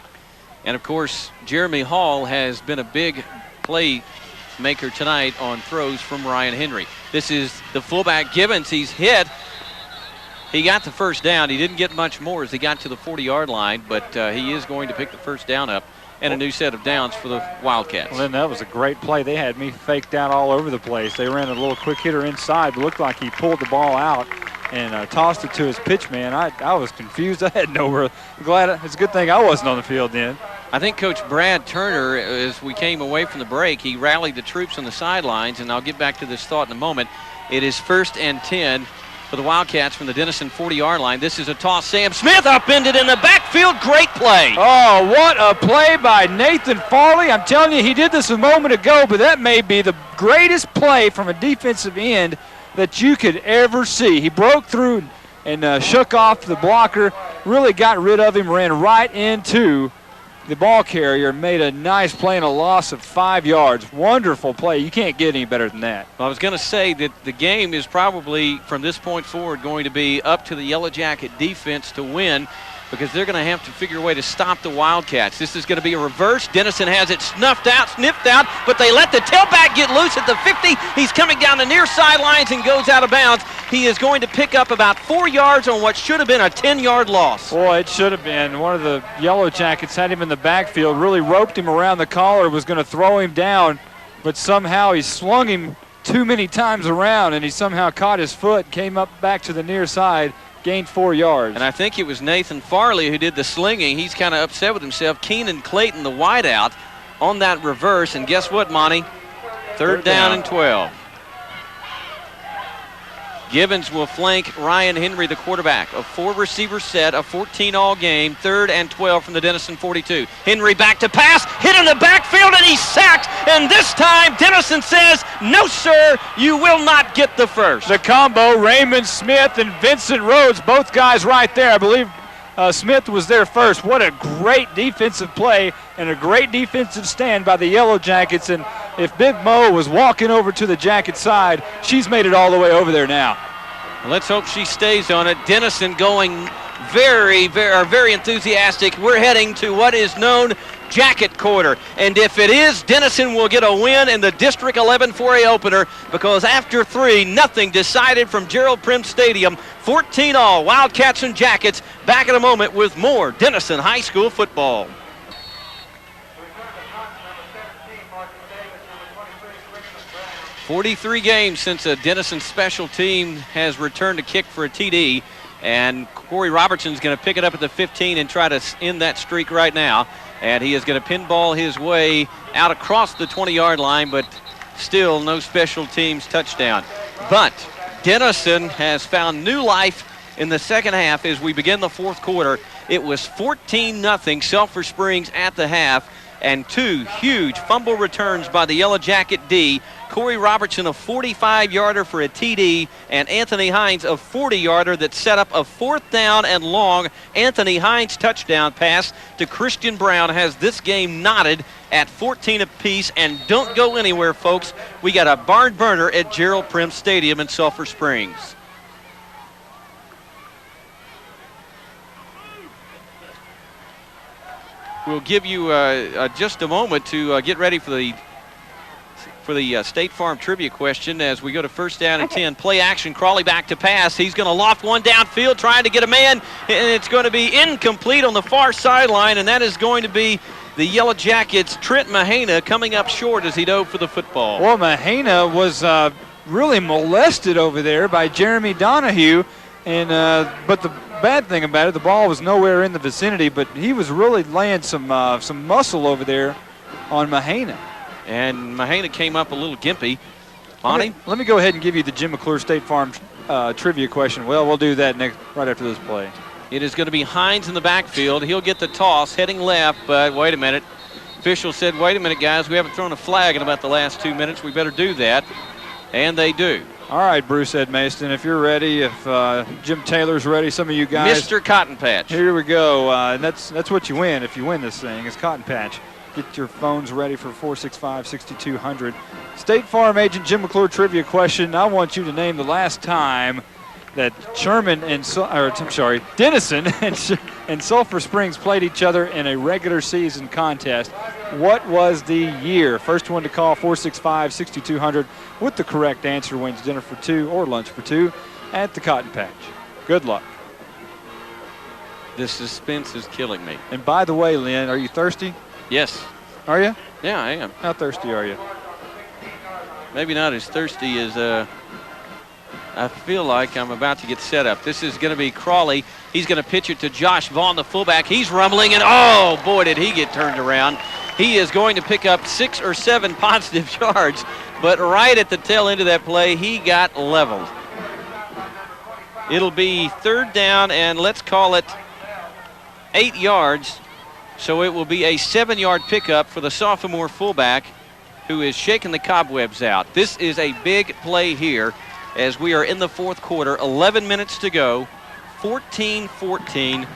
And, of course, Jeremy Hall has been a big play maker tonight on throws from Ryan Henry. This is the fullback Gibbons. He's hit. He got the first down. He didn't get much more as he got to the 40-yard line, but he is going to pick the first down up and a new set of downs for the Wildcats. Well, then that was a great play. They had me faked out all over the place. They ran a little quick hitter inside. It looked like he pulled the ball out and tossed it to his pitch man. I was confused. I had nowhere. It's a good thing I wasn't on the field then. I think Coach Brad Turner, as we came away from the break, he rallied the troops on the sidelines, and I'll get back to this thought in a moment. It is 1st and 10 for the Wildcats from the Denison 40-yard line. This is a toss. Sam Smith upended in the backfield. Great play. Oh, what a play by Nathan Farley. I'm telling you, he did this a moment ago, but that may be the greatest play from a defensive end that you could ever see. He broke through and shook off the blocker, really got rid of him, ran right into the ball carrier, made a nice play and a loss of 5 yards. Wonderful play. You can't get any better than that. Well, I was going to say that the game is probably, from this point forward, going to be up to the Yellow Jacket defense to win, because they're going to have to figure a way to stop the Wildcats. This is going to be a reverse. Denison has it sniffed out, but they let the tailback get loose at the 50. He's coming down the near sidelines and goes out of bounds. He is going to pick up about 4 yards on what should have been a 10-yard loss. Boy, it should have been. One of the Yellow Jackets had him in the backfield, really roped him around the collar, was going to throw him down, but somehow he slung him too many times around, and he somehow caught his foot, came up back to the near side, gained 4 yards. And I think it was Nathan Farley who did the slinging. He's kind of upset with himself. Keenan Clayton, the wideout, on that reverse. And guess what, Monte? Third down and 12. Gibbons will flank Ryan Henry, the quarterback. A 4-receiver set, a 14-all game, 3rd and 12 from the Denison 42. Henry back to pass, hit in the backfield, and he's sacked. And this time, Denison says, no, sir, you will not get the first. The combo, Raymond Smith and Vincent Rhodes, both guys right there. I believe Smith was there first. What a great defensive play and a great defensive stand by the Yellow Jackets. And if Big Mo was walking over to the Jacket side, she's made it all the way over there now. Let's hope she stays on it. Denison going very enthusiastic. We're heading to what is known Jacket Quarter. And if it is, Denison will get a win in the District 11 4A opener, because after 3, nothing decided from Gerald Prim Stadium. 14-all, Wildcats and Jackets. Back in a moment with more Denison High School football. "43 games since a Denison special team has returned to kick for a TD, and Corey Robertson's going to pick it up at the 15 and try to end that streak right now. And he is going to pinball his way out across the 20-yard line, but still no special teams touchdown. But Denison has found new life in the second half as we begin the fourth quarter. It was 14-0 Sulphur Springs at the half, and 2 huge fumble returns by the Yellow Jacket D. Corey Robertson, a 45-yarder for a TD, and Anthony Hines, a 40-yarder that set up a 4th down and long. Anthony Hines' touchdown pass to Christian Brown has this game knotted at 14 apiece. And don't go anywhere, folks. We got a barn burner at Gerald Prim Stadium in Sulphur Springs. We'll give you just a moment to get ready for the State Farm trivia question as we go to 1st down and 10. Play action, Crawley back to pass. He's going to loft one downfield, trying to get a man, and it's going to be incomplete on the far sideline, and that is going to be the Yellow Jackets' Trent Mahana coming up short as he dove for the football. Well, Mahana was really molested over there by Jeremy Donahue, and but the bad thing about it, the ball was nowhere in the vicinity, but he was really laying some muscle over there on Mahana. And Mahana came up a little gimpy. Monte? Let me go ahead and give you the Jim McClure State Farm trivia question. Well, we'll do that right after this play. It is going to be Hines in the backfield. He'll get the toss, heading left, but wait a minute. Official said, wait a minute, guys, we haven't thrown a flag in about the last 2 minutes. We better do that. And they do. All right, Bruce Ed Mason, if you're ready, if Jim Taylor's ready, some of you guys. Mr. Cotton Patch. Here we go. And that's what you win if you win this thing, is Cotton Patch. Get your phones ready for 465-6200. State Farm agent Jim McClure trivia question. I want you to name the last time that Denison and Sulphur Springs played each other in a regular season contest. What was the year? First one to call, 465-6200, with the correct answer wins dinner for 2 or lunch for 2 at the Cotton Patch. Good luck. The suspense is killing me. And by the way, Lynn, are you thirsty? Yes. Are you? Yeah, I am. How thirsty are you? Maybe not as thirsty as I feel like I'm about to get set up. This is going to be Crawley. He's going to pitch it to Josh Vaughn, the fullback. He's rumbling, and oh, boy, did he get turned around. He is going to pick up 6 or 7 positive yards, but right at the tail end of that play, he got leveled. It'll be 3rd down, and let's call it 8 yards. So it will be a 7-yard pickup for the sophomore fullback who is shaking the cobwebs out. This is a big play here as we are in the 4th quarter. 11 minutes to go. 14-14.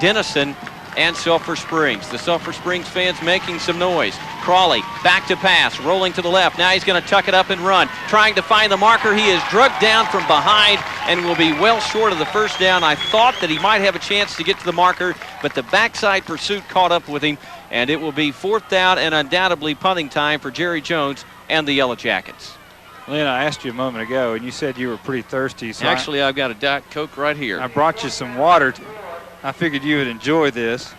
Denison and Sulphur Springs. The Sulphur Springs fans making some noise. Crawley back to pass, rolling to the left. Now he's going to tuck it up and run, trying to find the marker. He is drugged down from behind and will be well short of the 1st down. I thought that he might have a chance to get to the marker, but the backside pursuit caught up with him, and it will be 4th down and undoubtedly punting time for Jerry Jones and the Yellow Jackets. Lynn, I asked you a moment ago, and you said you were pretty thirsty. So actually, I've got a Diet Coke right here. I brought you some water. I figured you would enjoy this.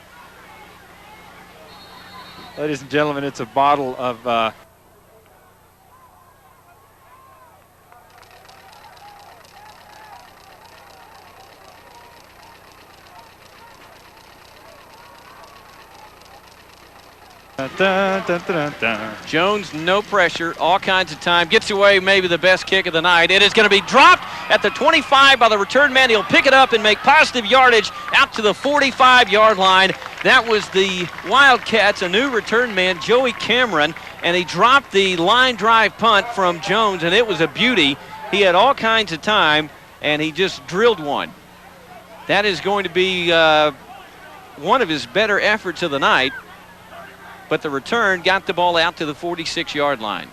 Ladies and gentlemen, it's a bottle of Dun, dun, dun, dun, dun. Jones, no pressure, all kinds of time. Gets away maybe the best kick of the night. It is going to be dropped at the 25 by the return man. He'll pick it up and make positive yardage out to the 45-yard line. That was the Wildcats, a new return man, Joey Cameron, and he dropped the line drive punt from Jones, and it was a beauty. He had all kinds of time, and he just drilled one. That is going to be one of his better efforts of the night. But the return got the ball out to the 46-yard line.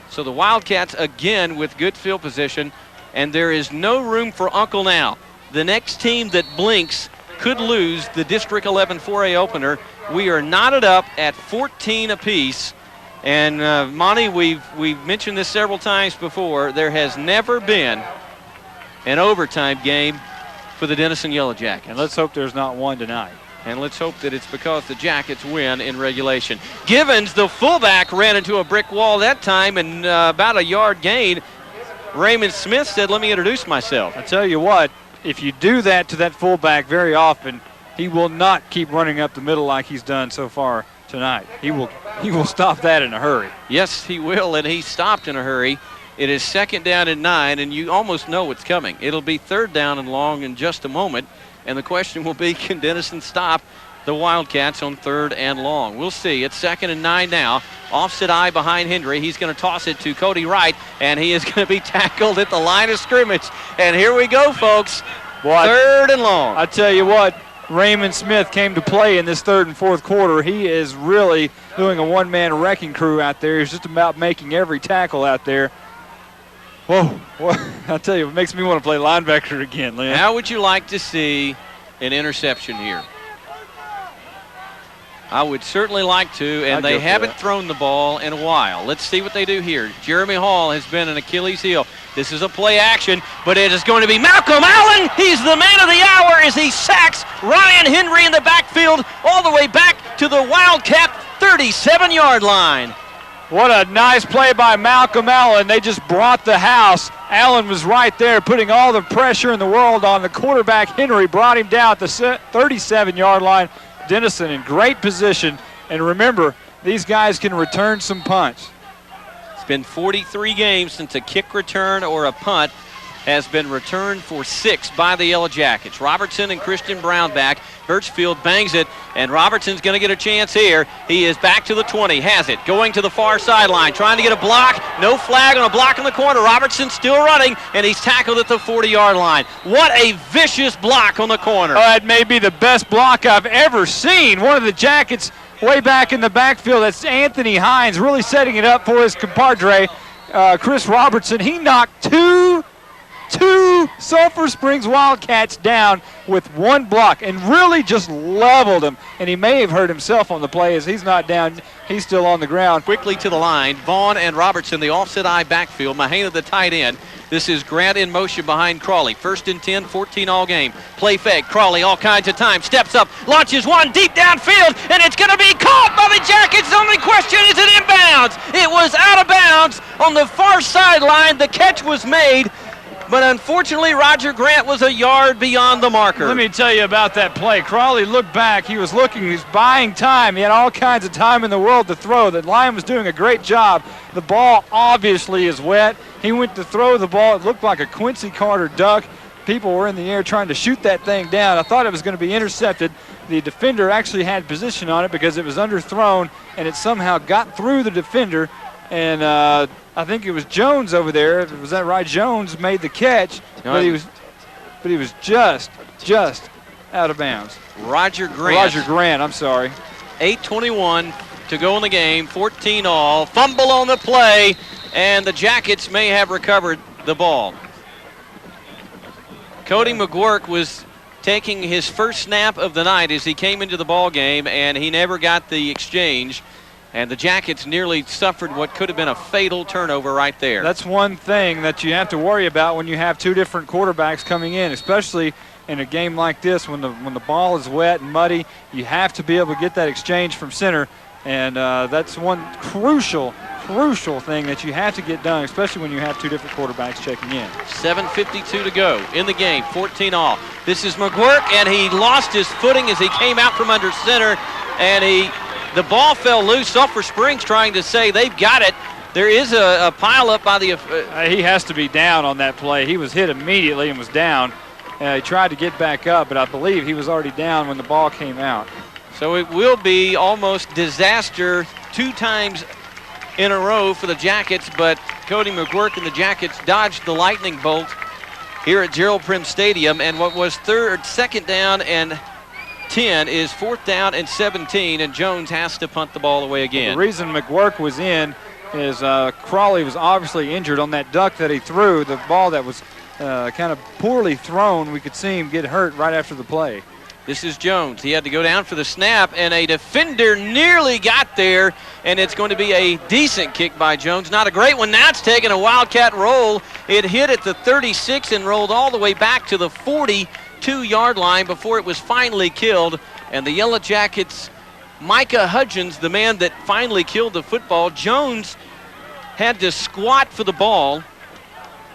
So the Wildcats again with good field position, and there is no room for Uncle now. The next team that blinks could lose the District 11 4A opener. We are knotted up at 14 apiece. And Monte, we've mentioned this several times before. There has never been an overtime game for the Denison Yellow Jackets. And let's hope there's not one tonight. And let's hope that it's because the Jackets win in regulation. Givens, the fullback, ran into a brick wall that time, and about a yard gain. Raymond Smith said, "Let me introduce myself." I tell you what, if you do that to that fullback very often, he will not keep running up the middle like he's done so far tonight. He will stop that in a hurry. Yes, he will, and he stopped in a hurry. It is 2nd down and 9, and you almost know what's coming. It'll be 3rd down and long in just a moment. And the question will be, can Denison stop the Wildcats on 3rd and long? We'll see. It's 2nd and 9 now. Offset eye behind Hendry. He's going to toss it to Cody Wright, and he is going to be tackled at the line of scrimmage. And here we go, folks. Boy, 3rd and long. I tell you what, Raymond Smith came to play in this 3rd and 4th quarter. He is really doing a one-man wrecking crew out there. He's just about making every tackle out there. Whoa, I tell you, it makes me want to play linebacker again, Lynn. How would you like to see an interception here? I would certainly like to, and they haven't thrown the ball in a while. Let's see what they do here. Jeremy Hall has been an Achilles heel. This is a play action, but it is going to be Malcolm Allen. He's the man of the hour as he sacks Ryan Henry in the backfield all the way back to the Wildcat 37-yard line. What a nice play by Malcolm Allen. They just brought the house. Allen was right there putting all the pressure in the world on the quarterback. Henry brought him down at the 37-yard line. Denison in great position. And remember, these guys can return some punts. It's been 43 games since a kick return or a punt has been returned for 6 by the Yellow Jackets. Robertson and Christian Brown back. Birchfield bangs it, and Robertson's going to get a chance here. He is back to the 20, has it, going to the far sideline, trying to get a block. No flag on a block in the corner. Robertson still running, and he's tackled at the 40-yard line. What a vicious block on the corner. Oh, that may be the best block I've ever seen. One of the Jackets way back in the backfield. That's Anthony Hines really setting it up for his compadre, Chris Robertson. He knocked two Sulphur Springs Wildcats down with one block and really just leveled him. And he may have hurt himself on the play as he's not down. He's still on the ground. Quickly to the line. Vaughn and Robertson, the offset eye backfield. Mahana, the tight end. This is Grant in motion behind Crawley. 1st and 10, 14 all game. Play fake. Crawley all kinds of time. Steps up, launches one deep downfield, and it's going to be caught by the Jackets. The only question is it inbounds. It was out of bounds on the far sideline. The catch was made, but unfortunately Roger Grant was a yard beyond the marker. Let me tell you about that play. Crawley looked back. He was looking. He was buying time. He had all kinds of time in the world to throw. The line was doing a great job. The ball obviously is wet. He went to throw the ball. It looked like a Quincy Carter duck. People were in the air trying to shoot that thing down. I thought it was going to be intercepted. The defender actually had position on it because it was underthrown, and it somehow got through the defender. And I think it was Jones over there. Was that right? Jones made the catch, but he was just out of bounds. Roger Grant, I'm sorry. 8:21 to go in the game, 14 all. Fumble on the play, and the Jackets may have recovered the ball. Cody McGuirk was taking his first snap of the night as he came into the ball game, and he never got the exchange. And the Jackets nearly suffered what could have been a fatal turnover right there. That's one thing that you have to worry about when you have two different quarterbacks coming in, especially in a game like this when the ball is wet and muddy. You have to be able to get that exchange from center, and that's one crucial thing that you have to get done, especially when you have two different quarterbacks checking in. 7:52 to go in the game, 14 all. This is McGuirk, and he lost his footing as he came out from under center, and the ball fell loose. Sulphur Springs trying to say they've got it. There is a pile up by the... he has to be down on that play. He was hit immediately and was down. He tried to get back up, but I believe he was already down when the ball came out. So it will be almost disaster 2 times in a row for the Jackets, but Cody McGuirk and the Jackets dodged the lightning bolt here at Gerald Prim Stadium, and what was 2nd down and 10 is 4th down and 17, and Jones has to punt the ball away again. The reason McGuirk was in is Crawley was obviously injured on that duck that he threw. The ball that was kind of poorly thrown, we could see him get hurt right after the play. This is Jones. He had to go down for the snap, and a defender nearly got there, and it's going to be a decent kick by Jones. Not a great one. Now it's taking a Wildcat roll. It hit at the 36 and rolled all the way back to the 42-yard line before it was finally killed. And the Yellow Jackets, Micah Hudgens, the man that finally killed the football. Jones had to squat for the ball.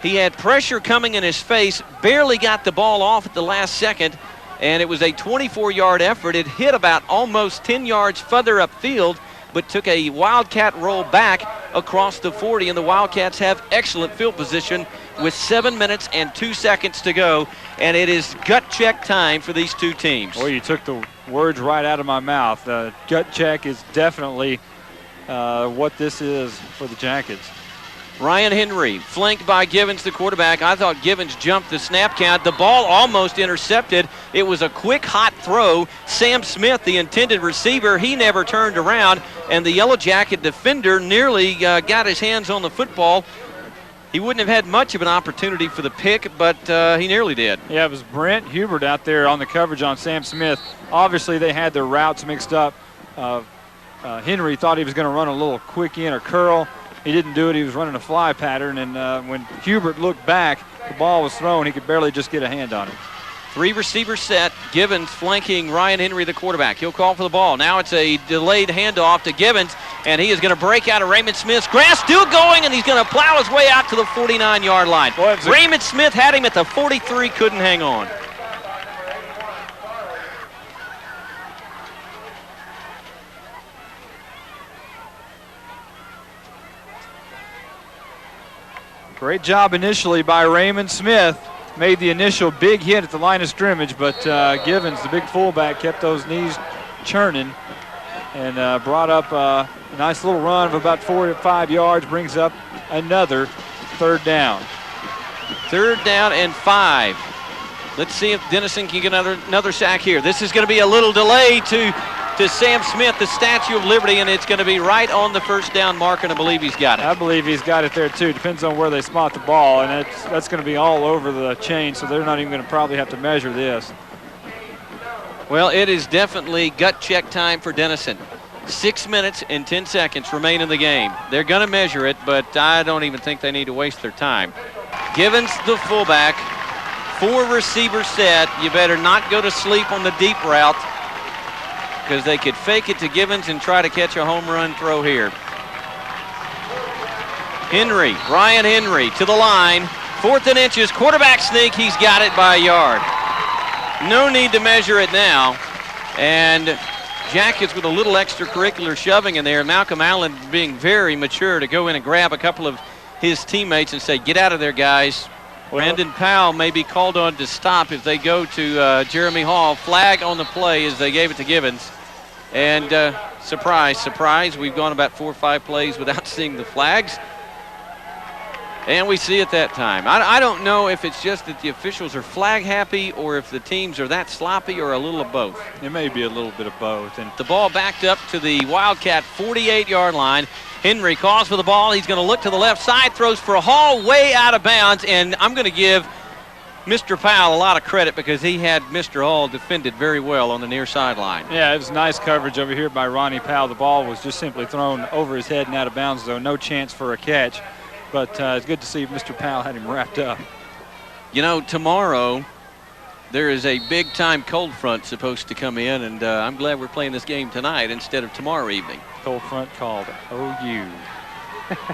He had pressure coming in his face, barely got the ball off at the last second, and it was a 24-yard effort. It hit about almost 10 yards further upfield, but took a Wildcat roll back across the 40, and the Wildcats have excellent field position with 7 minutes and 2 seconds to go, and it is gut check time for these two teams. Well, you took the words right out of my mouth. Gut check is definitely what this is for the Jackets. Ryan Henry, flanked by Givens, the quarterback. I thought Givens jumped the snap count. The ball almost intercepted. It was a quick, hot throw. Sam Smith, the intended receiver, he never turned around, and the Yellow Jacket defender nearly got his hands on the football. He wouldn't have had much of an opportunity for the pick, but he nearly did. Yeah, it was Brent Hubert out there on the coverage on Sam Smith. Obviously, they had their routes mixed up. Henry thought he was going to run a little quick in or curl. He didn't do it. He was running a fly pattern, and when Hubert looked back, the ball was thrown. He could barely just get a hand on it. 3 receivers set. Givens flanking Ryan Henry, the quarterback. He'll call for the ball. Now it's a delayed handoff to Givens, and he is going to break out of Raymond Smith's grasp. Still going, and he's going to plow his way out to the 49-yard line. Raymond Smith had him at the 43, couldn't hang on. Great job initially by Raymond Smith. Made the initial big hit at the line of scrimmage, but Givens, the big fullback, kept those knees churning and brought up a nice little run of about 4 to 5 yards, brings up another 3rd down. 3rd down and 5. Let's see if Denison can get another sack here. This is going to be a little delay to Sam Smith, the Statue of Liberty, and it's going to be right on the 1st down mark, and I believe he's got it. I believe he's got it there, too. Depends on where they spot the ball, and that's going to be all over the chain, so they're not even going to probably have to measure this. Well, it is definitely gut check time for Denison. 6 minutes and 10 seconds remain in the game. They're going to measure it, but I don't even think they need to waste their time. Givens, the fullback, 4-receiver set. You better not go to sleep on the deep route because they could fake it to Givens and try to catch a home run throw here. Henry, Ryan Henry to the line. 4th and inches, quarterback sneak. He's got it by a yard. No need to measure it now. And Jackets with a little extracurricular shoving in there. Malcolm Allen being very mature to go in and grab a couple of his teammates and say, get out of there, guys. Brandon Powell may be called on to stop if they go to Jeremy Hall. Flag on the play as they gave it to Givens. And surprise, surprise, we've gone about 4 or 5 plays without seeing the flags. And we see it that time. I don't know if it's just that the officials are flag happy or if the teams are that sloppy or a little of both. It may be a little bit of both. And the ball backed up to the Wildcat 48-yard line. Henry calls for the ball. He's going to look to the left side, throws for a haul way out of bounds. And I'm going to give Mr. Powell a lot of credit because he had Mr. Hall defended very well on the near sideline. Yeah, it was nice coverage over here by Ronnie Powell. The ball was just simply thrown over his head and out of bounds, though. No chance for a catch. But it's good to see Mr. Powell had him wrapped up. You know, tomorrow there is a big-time cold front supposed to come in, and I'm glad we're playing this game tonight instead of tomorrow evening. Cold front called OU.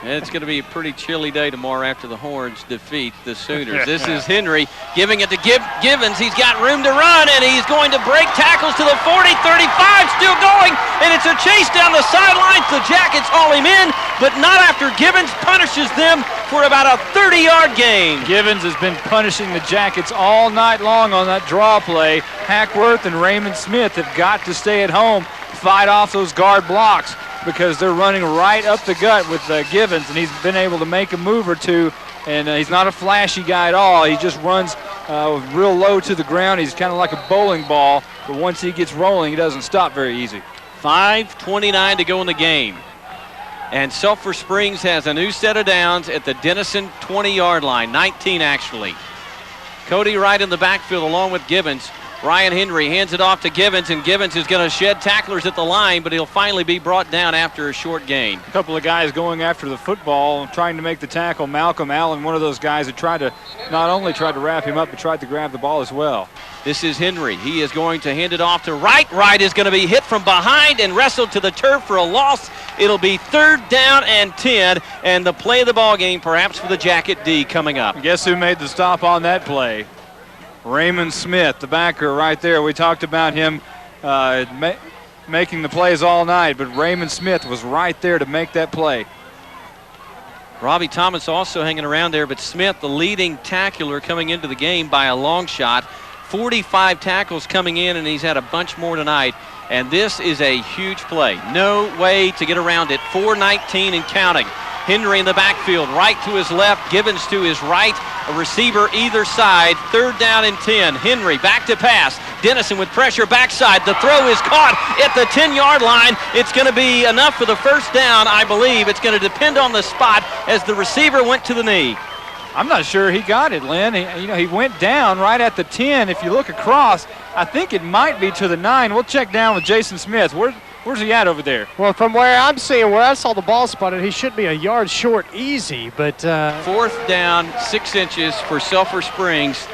It's going to be a pretty chilly day tomorrow after the Horns defeat the Sooners. This is Henry giving it to Givens. He's got room to run, and he's going to break tackles to the 40, 35, still going, and it's a chase down the sidelines. The Jackets haul him in, but not after Givens punishes them for about a 30-yard gain. Givens has been punishing the Jackets all night long on that draw play. Hackworth and Raymond Smith have got to stay at home, fight off those guard blocks, because they're running right up the gut with Givens, and he's been able to make a move or two, and he's not a flashy guy at all. He just runs real low to the ground. He's kind of like a bowling ball, but once he gets rolling, he doesn't stop very easy. 5:29 to go in the game. And Sulphur Springs has a new set of downs at the Denison 20-yard line, 19 actually. Cody Wright in the backfield along with Givens. Ryan Henry hands it off to Givens, and Givens is going to shed tacklers at the line, but he'll finally be brought down after a short gain. A couple of guys going after the football, trying to make the tackle. Malcolm Allen, one of those guys that not only tried to wrap him up, but tried to grab the ball as well. This is Henry. He is going to hand it off to Wright. Wright is going to be hit from behind and wrestled to the turf for a loss. It'll be 3rd down and 10, and the play of the ball game perhaps for the Jacket D coming up. Guess who made the stop on that play? Raymond Smith, the backer right there. We talked about him making the plays all night, but Raymond Smith was right there to make that play. Robbie Thomas also hanging around there, but Smith, the leading tackler coming into the game by a long shot. 45 tackles coming in, and he's had a bunch more tonight. And this is a huge play. No way to get around it. 4:19 and counting. Henry in the backfield, right to his left, Givens to his right, a receiver either side, 3rd down and 10. Henry back to pass. Denison with pressure backside. The throw is caught at the 10-yard line. It's going to be enough for the 1st down, I believe. It's going to depend on the spot as the receiver went to the knee. I'm not sure he got it, Lynn. He went down right at the 10. If you look across, I think it might be to the 9. We'll check down with Jason Smith. Where's he at over there? Well, from where I'm seeing, where I saw the ball spotted, he should be a yard short easy, but 4th down, 6 inches for Sulphur Springs.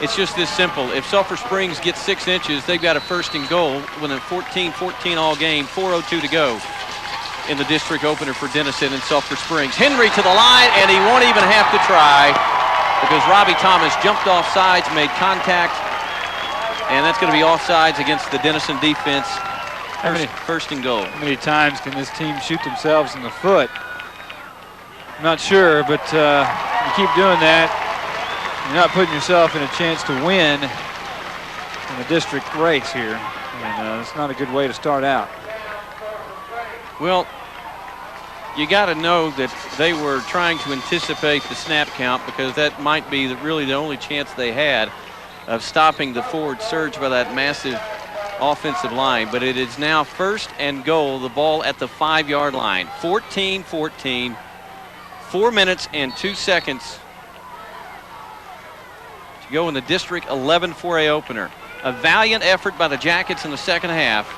It's just this simple. If Sulphur Springs gets 6 inches, they've got a 1st and goal with a 14-14 all game, 4:02 to go in the district opener for Denison and Sulphur Springs. Henry to the line, and he won't even have to try because Robbie Thomas jumped off sides, made contact, and that's going to be offsides against the Denison defense. 1st and goal. How many times can this team shoot themselves in the foot? I'm not sure, but you keep doing that, you're not putting yourself in a chance to win in the district race here. And it's not a good way to start out. Well, you got to know that they were trying to anticipate the snap count because that might be really the only chance they had of stopping the forward surge by that massive offensive line. But it is now 1st and goal, the ball at the 5-yard line. 14-14, 4 minutes and 2 seconds to go in the District 11 4A opener. A valiant effort by the Jackets in the 2nd half.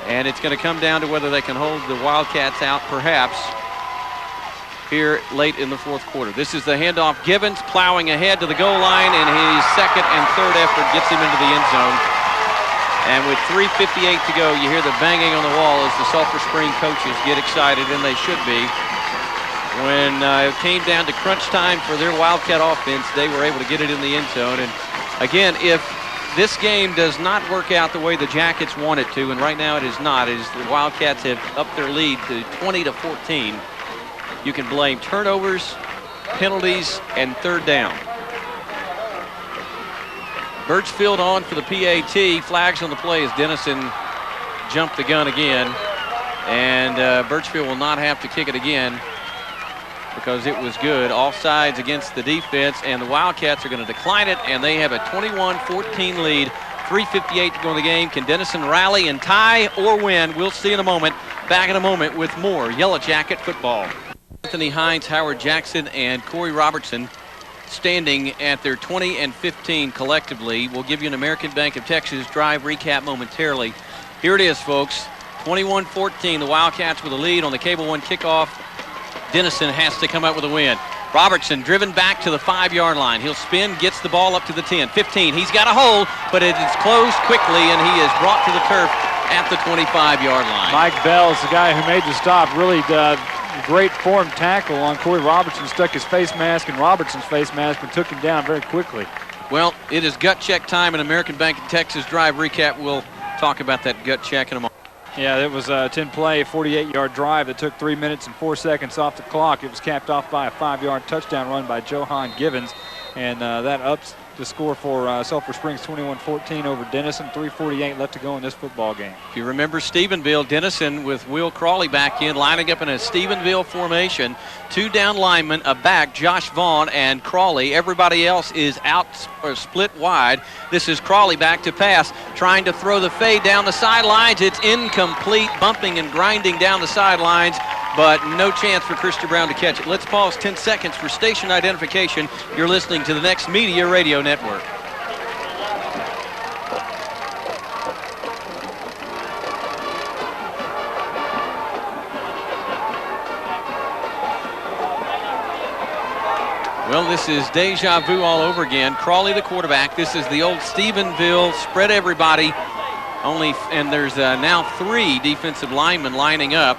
And it's going to come down to whether they can hold the Wildcats out, perhaps. here late in the fourth quarter. This is the handoff. Givens plowing ahead to the goal line, and his second and third effort gets him into the end zone. And with 3:58 to go, you hear the banging on the wall as the Sulphur Spring coaches get excited, and they should be. When it came down to crunch time for their Wildcat offense, they were able to get it in the end zone. And again, if this game does not work out the way the Jackets want it to, and right now it is not, as the Wildcats have upped their lead to 20-14, you can blame turnovers, penalties, and third down. Birchfield on for the PAT. Flags on the play as Denison jumped the gun again. And Birchfield will not have to kick it again because it was good. Offsides against the defense, and the Wildcats are going to decline it, and they have a 21-14 lead. 3:58 to go in the game. Can Denison rally and tie or win? We'll see in a moment. Back in a moment with more Yellow Jacket football. Anthony Hines, Howard Jackson, and Corey Robertson standing at their 20 and 15 collectively. We'll give you an American Bank of Texas drive recap momentarily. Here it is, folks. 21-14, the Wildcats with a lead on the Cable One kickoff. Denison has to come out with a win. Robertson driven back to the 5-yard line. He'll spin, gets the ball up to the 10, 15. He's got a hole, but it is closed quickly, and he is brought to the turf at the 25-yard line. Mike Bell is the guy who made the stop. Really great form tackle on Corey Robertson. Stuck his face mask in Robertson's face mask and took him down very quickly. Well, it is gut check time in American Bank of Texas drive recap. We'll talk about that gut check in a moment. Yeah, it was a 10-play, 48-yard drive that took 3 minutes and 4 seconds off the clock. It was capped off by a 5-yard touchdown run by Johan Givens, and that ups the score for Sulphur Springs 21-14 over Denison. 3:48 left to go in this football game. If you remember Stephenville, Denison with Will Crawley back in, lining up in a Stephenville formation. 2 down linemen, a back, Josh Vaughn and Crawley. Everybody else is out or split wide. This is Crawley back to pass, trying to throw the fade down the sidelines. It's incomplete, bumping and grinding down the sidelines, but no chance for Christian Brown to catch it. Let's pause 10 seconds for station identification. You're listening to the Next Media Radio Network. Well, this is deja vu all over again. Crawley, the quarterback. This is the old Stephenville spread everybody. And there's now 3 defensive linemen lining up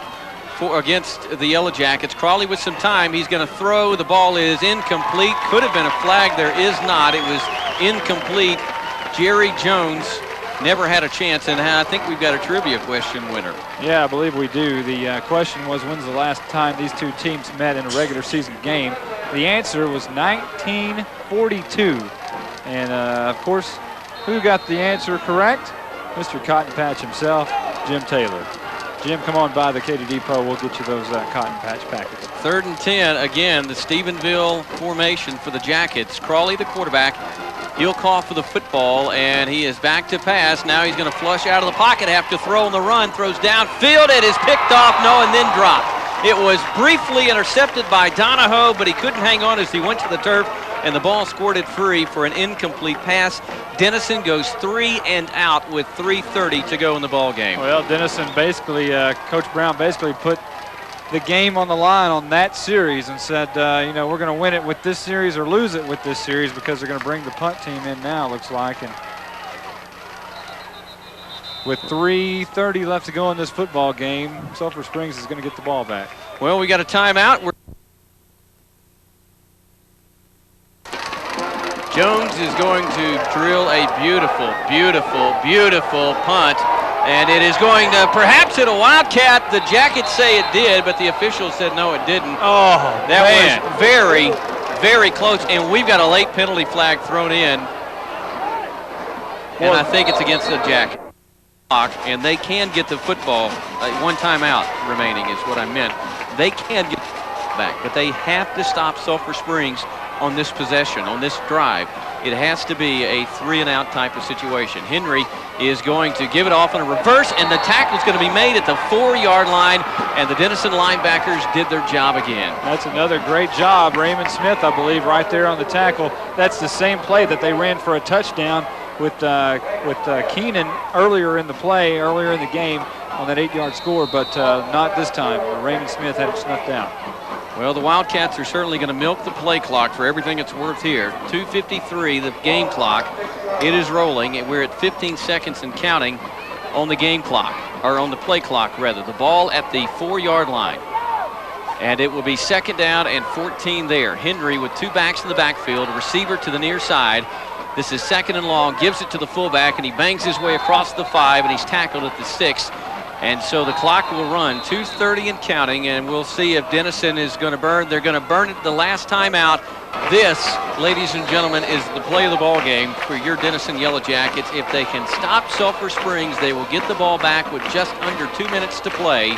against the Yellow Jackets. Crawley with some time. He's going to throw. The ball is incomplete. Could have been a flag. There is not. It was incomplete. Jerry Jones never had a chance, and I think we've got a trivia question winner. Yeah, I believe we do. The question was, when's the last time these two teams met in a regular season game? The answer was 1942. And, of course, who got the answer correct? Mr. Cotton Patch himself, Jim Taylor. Jim, come on by the Katy Depot. We'll get you those Cotton Patch packets. 3rd and 10. Again, the Stephenville formation for the Jackets. Crawley, the quarterback. He'll call for the football, and he is back to pass. Now he's going to flush out of the pocket, have to throw on the run. Throws downfield. It is picked off, and then dropped. It was briefly intercepted by Donahoe, but he couldn't hang on as he went to the turf, and the ball squirted free for an incomplete pass. Denison goes 3 and out with 3:30 to go in the ball game. Well, Denison basically, Coach Brown basically put the game on the line on that series and said, you know, we're going to win it with this series or lose it with this series because they're going to bring the punt team in now, looks like. And with 3:30 left to go in this football game, Sulphur Springs is going to get the ball back. Well, we got a timeout. Jones is going to drill a beautiful, beautiful, beautiful punt. And it is going to perhaps hit a Wildcat. The Jackets say it did, but the officials said no, it didn't. Oh, that was very, very close. And we've got a late penalty flag thrown in. And I think it's against the Jackets. And they can get the football. 1 timeout remaining is what I meant. They can get back, but they have to stop Sulphur Springs on this possession, on this drive. It has to be a 3-and-out type of situation. Henry is going to give it off in a reverse, and the tackle is going to be made at the 4-yard line, and the Denison linebackers did their job again. That's another great job. Raymond Smith, I believe, right there on the tackle. That's the same play that they ran for a touchdown with Keenan earlier in the play, earlier in the game on that 8-yard score, but not this time. Raymond Smith had it snuffed out. Well, the Wildcats are certainly going to milk the play clock for everything it's worth here. 2:53, the game clock. It is rolling, and we're at 15 seconds and counting on the game clock, or on the play clock, rather. The ball at the 4-yard line. And it will be 2nd down and 14 there. Henry with 2 backs in the backfield, receiver to the near side. This is 2nd and long, gives it to the fullback, and he bangs his way across the 5, and he's tackled at the 6. And so the clock will run 2:30 and counting, and we'll see if Denison is going to burn. They're going to burn it the last time out. This, ladies and gentlemen, is the play of the ball game for your Denison Yellow Jackets. If they can stop Sulphur Springs, they will get the ball back with just under 2 minutes to play.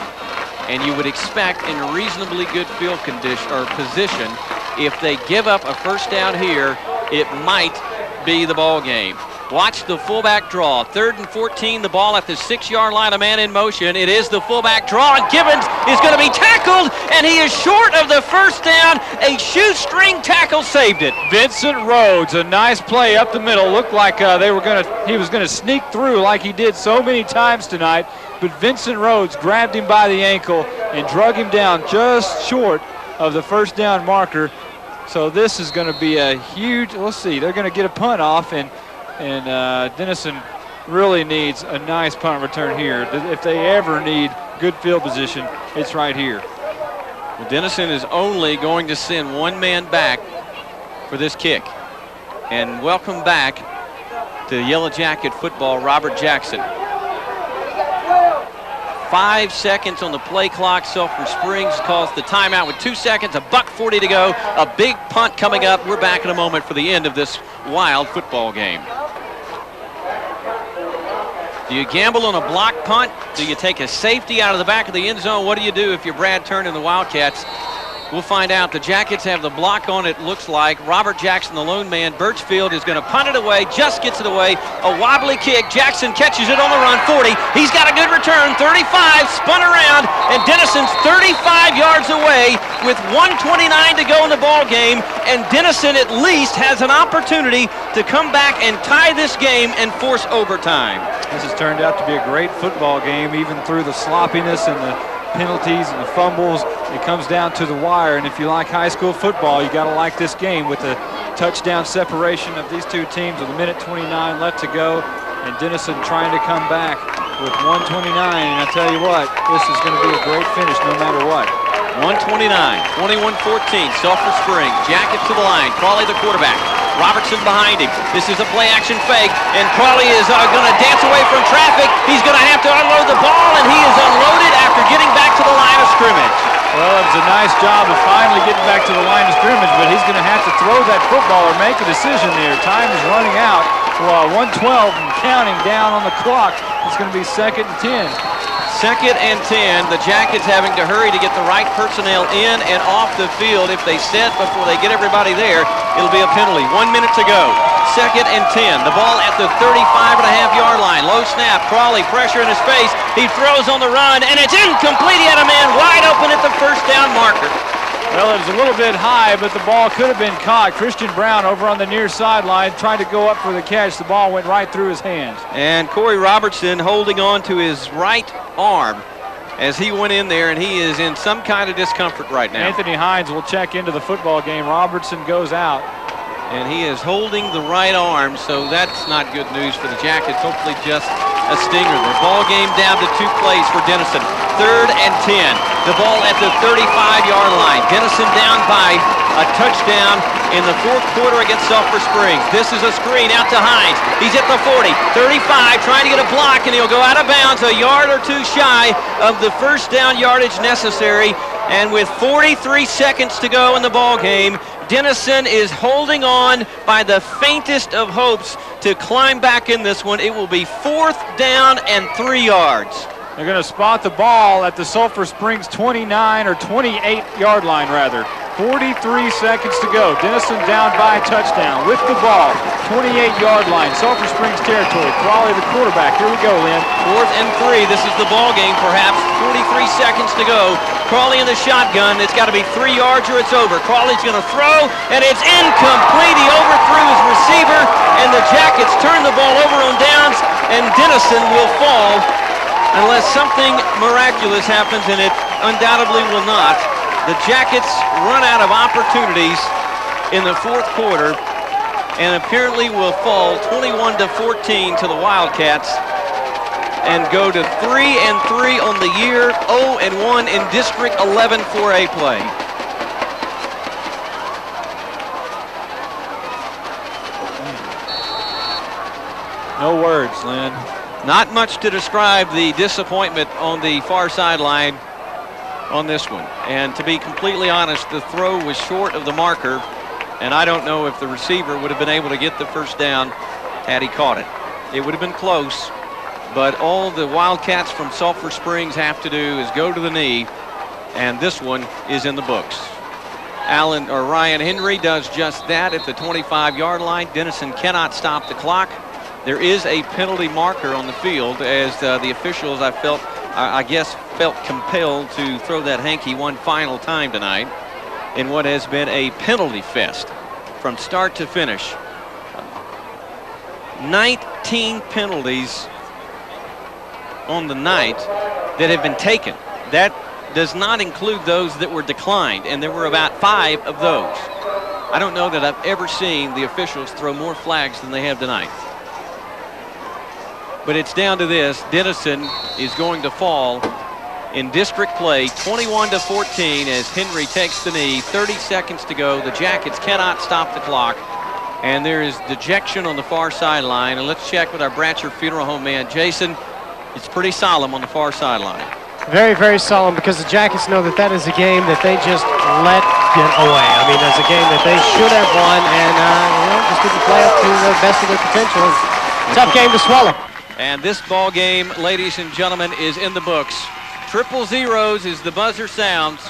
And you would expect in a reasonably good field condition or position, if they give up a 1st down here, it might be the ball game. Watch the fullback draw. 3rd and 14, the ball at the 6-yard line, a man in motion. It is the fullback draw, and Gibbons is going to be tackled, and he is short of the 1st down. A shoestring tackle saved it. Vincent Rhodes, a nice play up the middle. Looked like he was going to sneak through like he did so many times tonight, but Vincent Rhodes grabbed him by the ankle and drug him down just short of the 1st down marker. So this is going to be a huge, let's see, they're going to get a punt off, and Denison really needs a nice punt return here. If they ever need good field position, it's right here. Well, Denison is only going to send 1 man back for this kick. And welcome back to Yellow Jacket football, Robert Jackson. 5 seconds on the play clock. Sulphur Springs calls the timeout with 2 seconds, $1:40 to go. A big punt coming up. We're back in a moment for the end of this wild football game. Do you gamble on a block punt? Do you take a safety out of the back of the end zone? What do you do if you're Brad Turner and the Wildcats? We'll find out. The Jackets have the block on, it looks like. Robert Jackson, the lone man. Birchfield is going to punt it away, just gets it away. A wobbly kick. Jackson catches it on the run, 40. He's got a good return, 35, spun around, and Denison's 35 yards away with 1:29 to go in the ball game, and Denison at least has an opportunity to come back and tie this game and force overtime. This has turned out to be a great football game, even through the sloppiness and the penalties and the fumbles. It comes down to the wire, and if you like high school football, you got to like this game with the touchdown separation of these two teams with 1:29 left to go, and Denison trying to come back with 1:29, and I tell you what, this is going to be a great finish no matter what. 1:29, 21-14, Sulphur Springs. Jacket to the line. Crawley the quarterback. Robertson behind him. This is a play-action fake, and Crawley is going to dance away from traffic. He's going to have to unload the ball, and he is unloaded after getting back to the line of scrimmage. Well, it was a nice job of finally getting back to the line of scrimmage, but he's going to have to throw that football or make a decision there. Time is running out. Well, 1:12 and counting down on the clock. It's going to be 2nd and 10. 2nd and 10. The Jackets having to hurry to get the right personnel in and off the field. If they set before they get everybody there, it'll be a penalty. 1 minute to go. 2nd and 10. The ball at the 35.5-yard line. Low snap. Crawley, pressure in his face. He throws on the run, and it's incomplete. He had a man wide open at the 1st down marker. Well, it was a little bit high, but the ball could have been caught. Christian Brown over on the near sideline trying to go up for the catch. The ball went right through his hands. And Corey Robertson holding on to his right arm as he went in there, and he is in some kind of discomfort right now. Anthony Hines will check into the football game. Robertson goes out. And he is holding the right arm, so that's not good news for the Jackets. Hopefully just a stinger. The ball game down to 2 plays for Denison. 3rd and 10. The ball at the 35-yard line. Denison down by a touchdown in the 4th quarter against Sulphur Springs. This is a screen out to Hines. He's at the 40, 35, trying to get a block, and he'll go out of bounds a yard or 2 shy of the 1st down yardage necessary. And with 43 seconds to go in the ball game, Denison is holding on by the faintest of hopes to climb back in this one. It will be 4th down and 3 yards. They're going to spot the ball at the Sulphur Springs 29 or 28-yard line, rather. 43 seconds to go. Denison down by a touchdown with the ball. 28-yard line. Sulphur Springs territory. Crawley the quarterback. Here we go, Lynn. 4th and 3. This is the ball game, perhaps. 43 seconds to go. Crawley in the shotgun. It's got to be 3 yards or it's over. Crawley's going to throw, and it's incomplete. He overthrew his receiver, and the Jackets turn the ball over on downs, and Denison will fall unless something miraculous happens, and it undoubtedly will not. The Jackets run out of opportunities in the fourth quarter and apparently will fall 21-14 to the Wildcats and go to 3-3 on the year, 0-1 in District 11 4A play. No words, Lynn. Not much to describe the disappointment on the far sideline on this one. And to be completely honest, the throw was short of the marker, and I don't know if the receiver would have been able to get the first down had he caught it. It would have been close, but all the Wildcats from Sulphur Springs have to do is go to the knee, and this one is in the books. Ryan Henry does just that at the 25-yard line. Denison cannot stop the clock. There is a penalty marker on the field as the officials, I guess, felt compelled to throw that hanky one final time tonight in what has been a penalty fest from start to finish. 19 penalties on the night that have been taken. That does not include those that were declined, and there were about 5 of those. I don't know that I've ever seen the officials throw more flags than they have tonight. But it's down to this. Denison is going to fall in district play 21-14 as Henry takes the knee. 30 seconds to go. The Jackets cannot stop the clock. And there is dejection on the far sideline. And let's check with our Bratcher Funeral Home man, Jason. It's pretty solemn on the far sideline. Very, very solemn, because the Jackets know that is a game that they just let get away. I mean, that's a game that they should have won, and just didn't play up to the best of their potential. Tough game to swallow. And this ball game, ladies and gentlemen, is in the books. 000 as the buzzer sounds.